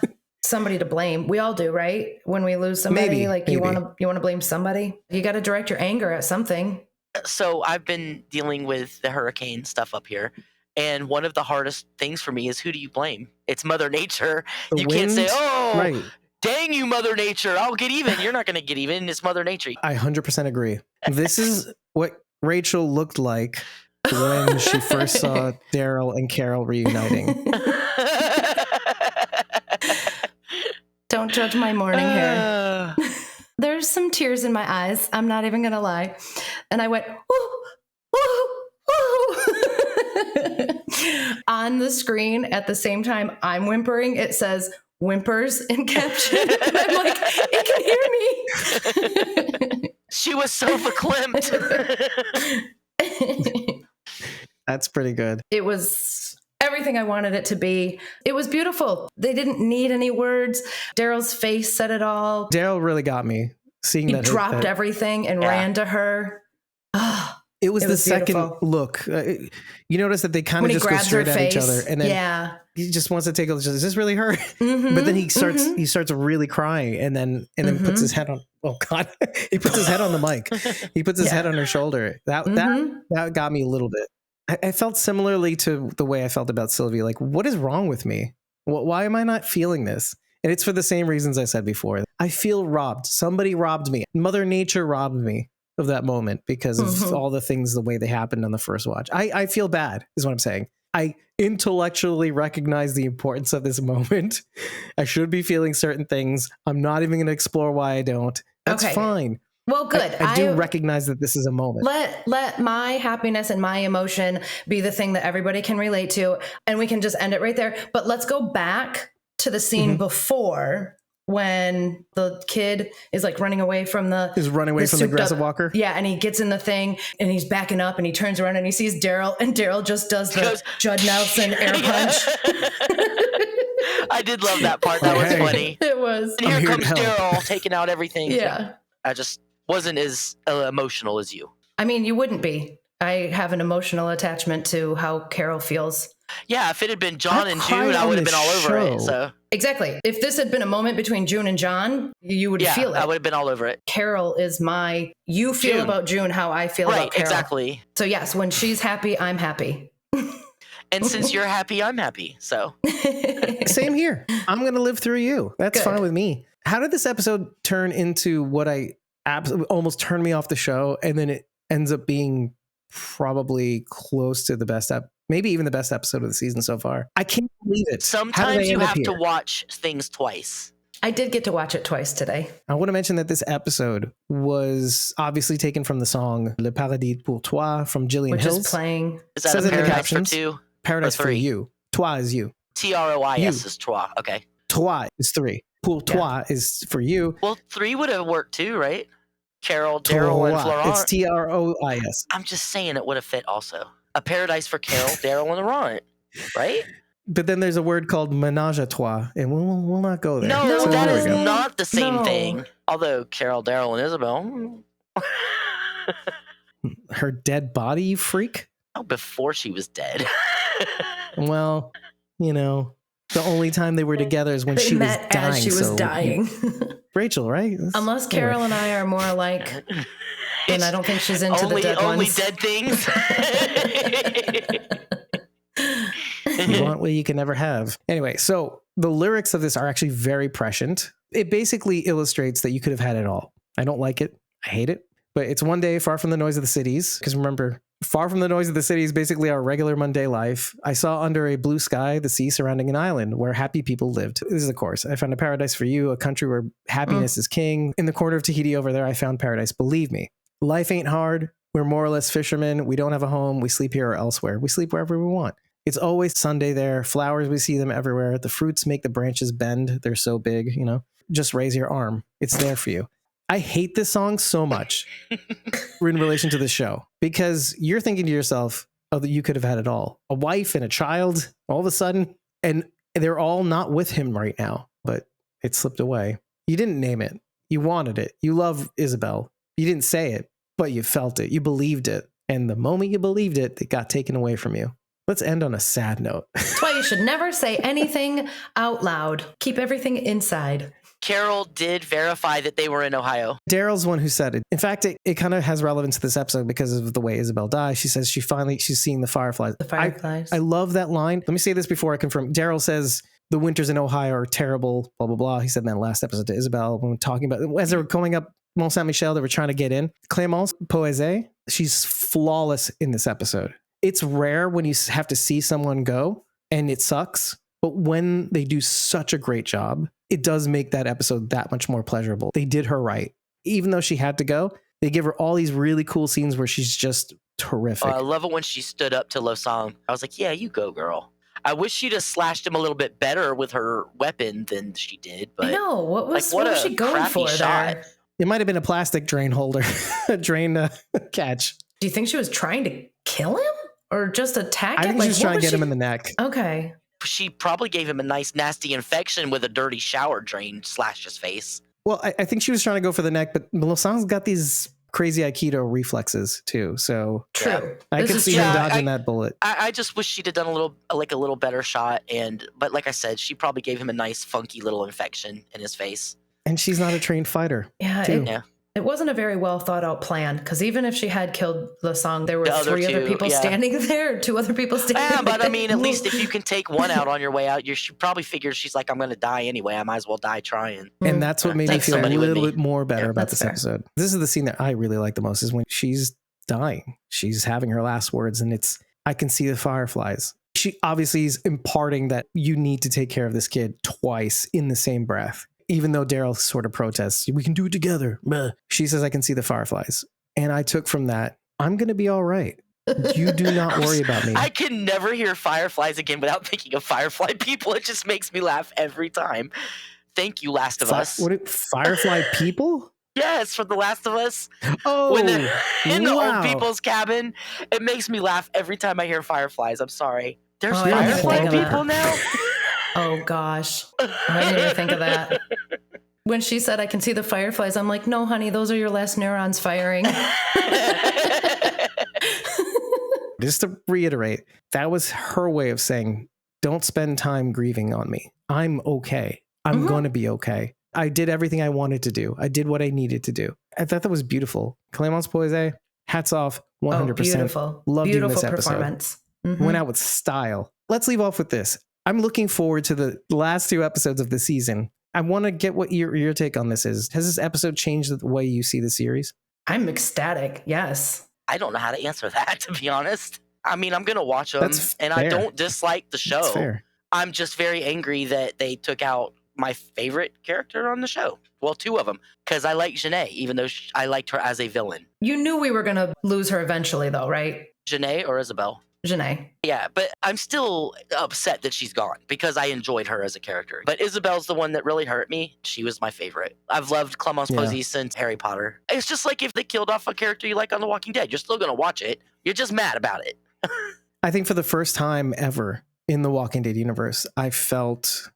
somebody to blame. We all do, right? When we lose somebody, you want to blame somebody. You got to direct your anger at something. So I've been dealing with the hurricane stuff up here, and one of the hardest things for me is who do you blame? It's Mother Nature. You can't say, dang you, Mother Nature, I'll get even. You're not going to get even. It's Mother Nature. I 100% agree. This is what Rachel looked like when she first saw Daryl and Carol reuniting. Don't judge my mourning hair. There's some tears in my eyes. I'm not even going to lie. And I went, on the screen at the same time I'm whimpering. It says whimpers in caption. And I'm like, it can hear me. She was so verklempt. That's pretty good. It was everything I wanted it to be. It was beautiful. They didn't need any words. Daryl's face said it all. Daryl really got me seeing he that. He dropped everything and ran to her. It was the beautiful. Second look. You notice that they kind of just go straight at each other, and then he just wants to take a look. Is this really her? But then he starts really crying, and then puts his head on Oh God, he puts his head on the mic. He puts his head on her shoulder. That got me a little bit. I felt similarly to the way I felt about Sylvie. Like, what is wrong with me? Why am I not feeling this? And it's for the same reasons I said before. I feel robbed. Somebody robbed me. Mother Nature robbed me of that moment because of all the things, the way they happened on the first watch. I feel bad, is what I'm saying. I intellectually recognize the importance of this moment. I should be feeling certain things. I'm not even going to explore why I don't. That's fine. Well, good. I do recognize that this is a moment. Let my happiness and my emotion be the thing that everybody can relate to, and we can just end it right there. But let's go back to the scene before, when the kid is like running away from the aggressive walker. Yeah, and he gets in the thing and he's backing up and he turns around and he sees Daryl, and Daryl just does the Judd Nelson air punch. I did love that part. That was funny. It was. And here comes Daryl taking out everything. Yeah. I just wasn't as emotional as you. I mean, you wouldn't be. I have an emotional attachment to how Carol feels. Yeah, if it had been John and June, I would have been all over it. So exactly. If this had been a moment between June and John, you would feel it. I would have been all over it. Carol is you feel June. About June how I feel about Carol. Exactly. So yes, when she's happy, I'm happy. And since you're happy, I'm happy. So same here. I'm going to live through you. That's fine with me. How did this episode turn into what I absolutely almost turned me off the show, and then it ends up being probably close to the best maybe even the best episode of the season so far? I can't believe it. Sometimes you have to watch things twice. I did get to watch it twice today. I want to mention that this episode was obviously taken from the song Le Paradis Pour Toi from Jillian Hills. Which is playing. Is that a Paradise for two? Paradise for you. Toi is you. Trois is toi. Okay. Toi is 3. Pour Toi is for you. Well, 3 would have worked too, right? Carol, Daryl, and Florent. It's Trois. I'm just saying it would have fit also. A paradise for Carol, Daryl, and Laurent, right? But then there's a word called ménage à trois, and we'll not go there. No, so that is not the same thing. Although Carol, Daryl, and Isabel. Her dead body, you freak? Oh, before she was dead. Well, the only time they were together is when she was dying. As she was dying. Rachel, right? Unless Carol and I are more alike. And I don't think she's into the dead only ones. Dead things. You want what you can never have. Anyway, so the lyrics of this are actually very prescient. It basically illustrates that you could have had it all. I don't like it. I hate it. But it's one day far from the noise of the cities. Because remember, far from the noise of the city is basically our regular Monday life. I saw under a blue sky the sea surrounding an island where happy people lived. This is a course. I found a paradise for you, a country where happiness is king. In the corner of Tahiti over there, I found paradise. Believe me, life ain't hard. We're more or less fishermen. We don't have a home. We sleep here or elsewhere. We sleep wherever we want. It's always Sunday there. Flowers, we see them everywhere. The fruits make the branches bend. They're so big, Just raise your arm. It's there for you. I hate this song so much in relation to the show because you're thinking to yourself, oh, that you could have had it all. A wife and a child all of a sudden, and they're all not with him right now, but it slipped away. You didn't name it. You wanted it. You love Isabel. You didn't say it, but you felt it. You believed it. And the moment you believed it, it got taken away from you. Let's end on a sad note. That's why you should never say anything out loud. Keep everything inside. Carol did verify that they were in Ohio. Daryl's the one who said it. In fact, it kind of has relevance to this episode because of the way Isabel dies. She says she's seeing the fireflies. The fireflies. I love that line. Let me say this before I confirm. Daryl says the winters in Ohio are terrible, blah, blah, blah. He said in that last episode to Isabel when we're talking about, as they were going up Mont Saint-Michel, they were trying to get in. Clémence Poésée, she's flawless in this episode. It's rare when you have to see someone go and it sucks. But when they do such a great job, it does make that episode that much more pleasurable. They did her right. Even though she had to go, they give her all these really cool scenes where she's just terrific. I love it when she stood up to Losang. I was like, yeah, you go, girl. I wish she'd have slashed him a little bit better with her weapon than she did. But no, what was she going for there? It might have been a plastic drain holder, a drain catch. Do you think she was trying to kill him or just attack him? I think she was trying to get him in the neck. Okay. She probably gave him a nice nasty infection with a dirty shower drain slashed his face. Well, I think she was trying to go for the neck, but Losang's got these crazy Aikido reflexes too. So true. I could see her dodging that bullet. I just wish she'd have done a little better shot. But like I said, she probably gave him a nice funky little infection in his face. And she's not a trained fighter. Yeah, it wasn't a very well thought out plan, because even if she had killed the song, there were three other people standing there, 2 other people standing there. Yeah, but I mean, at least if you can take one out on your way out, you should probably figure she's like, I'm going to die anyway. I might as well die trying. And that's what made me feel a little bit more better about this fair. episode. This is the scene that I really like the most, is when she's dying. She's having her last words, and I can see the fireflies. She obviously is imparting that you need to take care of this kid twice in the same breath. Even though Daryl sort of protests, we can do it together. She says, I can see the fireflies. And I took from that, I'm going to be all right. You do not worry about me. I can never hear fireflies again without thinking of firefly people. It just makes me laugh every time. Thank you, Last of Us. Firefly people? Yes, from The Last of Us. Oh, when they're in the old people's cabin, it makes me laugh every time I hear fireflies. I'm sorry. There's firefly people now? Oh, gosh. I didn't even think of that. When she said, I can see the fireflies, I'm like, no, honey, those are your last neurons firing. Just to reiterate, that was her way of saying, don't spend time grieving on me. I'm okay. I'm going to be okay. I did everything I wanted to do. I did what I needed to do. I thought that was beautiful. Clémence Poise, hats off, 100%. Oh, beautiful. Loved beautiful you in this episode. Performance. Went out with style. Let's leave off with this. I'm looking forward to the last 2 episodes of the season. I want to get what your take on this is. Has this episode changed the way you see the series? I'm ecstatic. Yes. I don't know how to answer that, to be honest. I mean, I'm going to watch them, and I don't dislike the show. That's fair. I'm just very angry that they took out my favorite character on the show. Well, 2 of them, because I like Janae, even though I liked her as a villain. You knew we were going to lose her eventually, though, right? Janae or Isabel? Janae. Yeah, but I'm still upset that she's gone because I enjoyed her as a character. But Isabel's the one that really hurt me. She was my favorite. I've loved Clémence Poise since Harry Potter. It's just like if they killed off a character you like on The Walking Dead, you're still going to watch it. You're just mad about it. I think for the first time ever in the Walking Dead universe, I felt...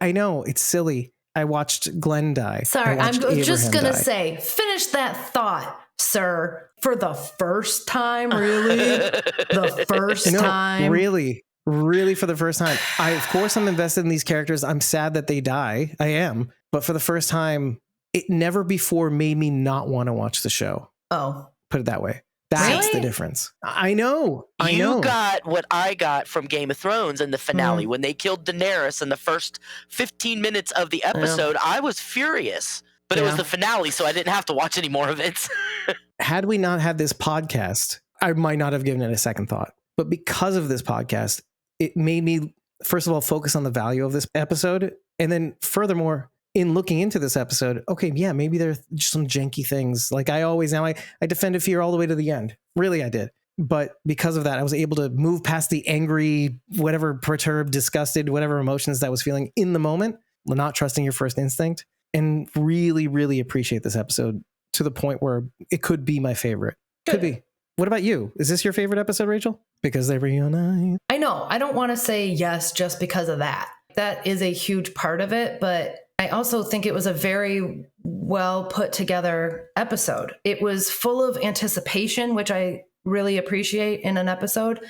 I know, it's silly. I watched Glenn die. Sorry, I'm just going to say, finish that thought, sir. For the first time, really? The first time? Really for the first time. Of course, I'm invested in these characters. I'm sad that they die. I am. But for the first time, it never before made me not want to watch the show. Oh. Put it that way. That's the difference. I know. You got what I got from Game of Thrones in the finale. When they killed Daenerys in the first 15 minutes of the episode, I was furious. But it was the finale, so I didn't have to watch any more of it. Had we not had this podcast, I might not have given it a second thought. But because of this podcast, it made me, first of all, focus on the value of this episode. And then furthermore, in looking into this episode, okay, yeah, maybe there are just some janky things. Like I defended fear all the way to the end. Really, I did. But because of that, I was able to move past the angry, whatever, perturbed, disgusted, whatever emotions that I was feeling in the moment, not trusting your first instinct, and really, really appreciate this episode to the point where it could be my favorite. Could be. What about you? Is this your favorite episode, Rachel? Because they reunite. I know. I don't want to say yes just because of that. That is a huge part of it, but I also think it was a very well put together episode. It was full of anticipation, which I really appreciate in an episode.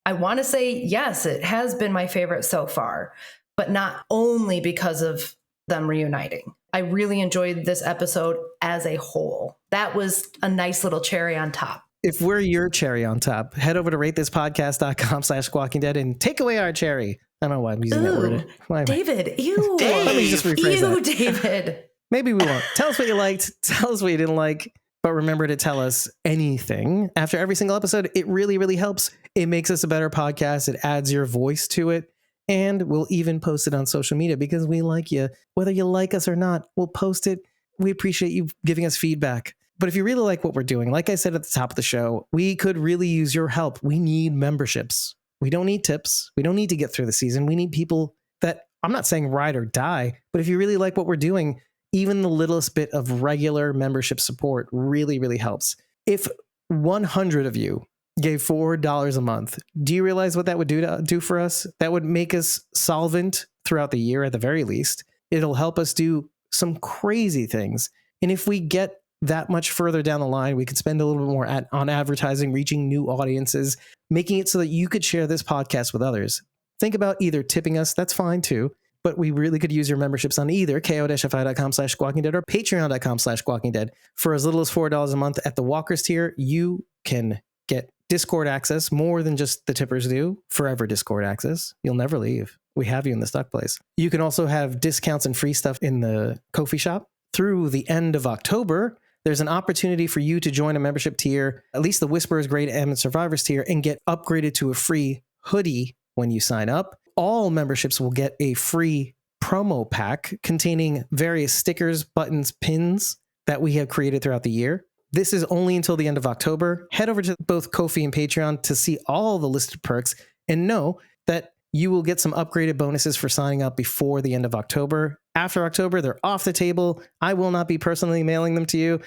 I want to say, yes, it has been my favorite so far, but not only because of them reuniting. I really enjoyed this episode as a whole. That was a nice little cherry on top. If we're your cherry on top, head over to ratethispodcast.com/squawkingdead and take away our cherry. I don't know why I'm using that word. David, ew. Let me just rephrase that. David. Maybe we won't. Tell us what you liked. Tell us what you didn't like. But remember to tell us anything after every single episode. It really, really helps. It makes us a better podcast. It adds your voice to it. And we'll even post it on social media because we like you. Whether you like us or not, we'll post it. We appreciate you giving us feedback. But if you really like what we're doing, like I said at the top of the show, we could really use your help. We need memberships. We don't need tips. We don't need to get through the season. We need people that, I'm not saying ride or die, but if you really like what we're doing, even the littlest bit of regular membership support really, really helps. If 100 of you gave $4 a month, do you realize what that would do for us? That would make us solvent throughout the year at the very least. It'll help us do some crazy things. And if we get that much further down the line, we could spend a little bit more on advertising, reaching new audiences, making it so that you could share this podcast with others. Think about either tipping us, that's fine too, but we really could use your memberships on either ko-fi.com/squawkingdead or patreon.com/squawkingdead. For as little as $4 a month at the Walkers tier, you can get Discord access, more than just the tippers do, forever Discord access. You'll never leave. We have you in the stuck place. You can also have discounts and free stuff in the Ko-fi shop. Through the end of October, there's an opportunity for you to join a membership tier, at least the Whisperers Grade M and Survivors tier, and get upgraded to a free hoodie when you sign up. All memberships will get a free promo pack containing various stickers, buttons, pins that we have created throughout the year. This is only until the end of October. Head over to both Ko-fi and Patreon to see all the listed perks and know that you will get some upgraded bonuses for signing up before the end of October. After October, they're off the table. I will not be personally mailing them to you.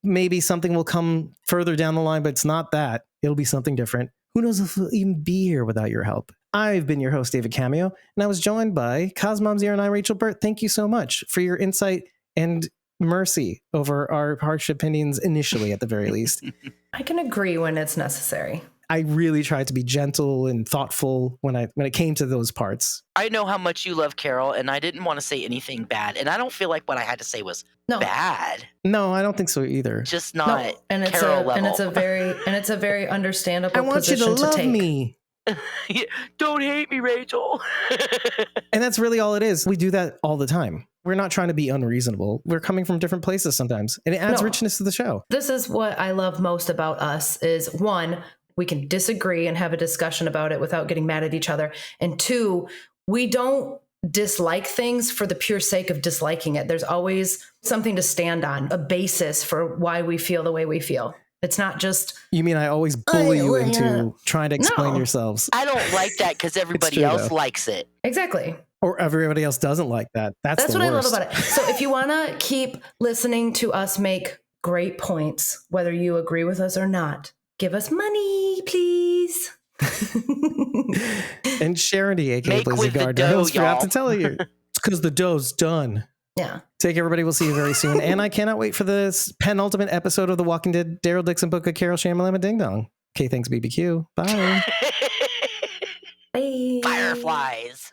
Maybe something will come further down the line, but it's not that. It'll be something different. Who knows if we'll even be here without your help? I've been your host, David Cameo, and I was joined by Cosmom09 and I, Rachel Burt. Thank you so much for your insight and mercy over our harsh opinions initially, at the very least. I can agree when it's necessary. I really tried to be gentle and thoughtful when it came to those parts. I know how much you love Carol, and I didn't want to say anything bad, and I don't feel like what I had to say was bad. No, I don't think so either. Just not and it's Carol level. And it's a very understandable. I want you to love me. Don't hate me, Rachel. And that's really all it is. We do that all the time. We're not trying to be unreasonable. We're coming from different places sometimes, and it adds richness to the show. This is what I love most about us is, one, we can disagree and have a discussion about it without getting mad at each other. And two, we don't dislike things for the pure sake of disliking it. There's always something to stand on, a basis for why we feel the way we feel. It's not just... You mean I always bully you into trying to explain yourselves? I don't like that because everybody else likes it. Exactly. Or everybody else doesn't like that. That's what I love about it. So if you want to keep listening to us make great points, whether you agree with us or not, give us money, please. And Charity, aka Blizzard, I almost forgot to tell you. It's because the dough's done. Yeah. Take everybody. We'll see you very soon. And I cannot wait for this penultimate episode of The Walking Dead. Daryl, Dixon, Book, Carol, Shamalama, Ding Dong. Okay, thanks, BBQ. Bye. Bye. Fireflies.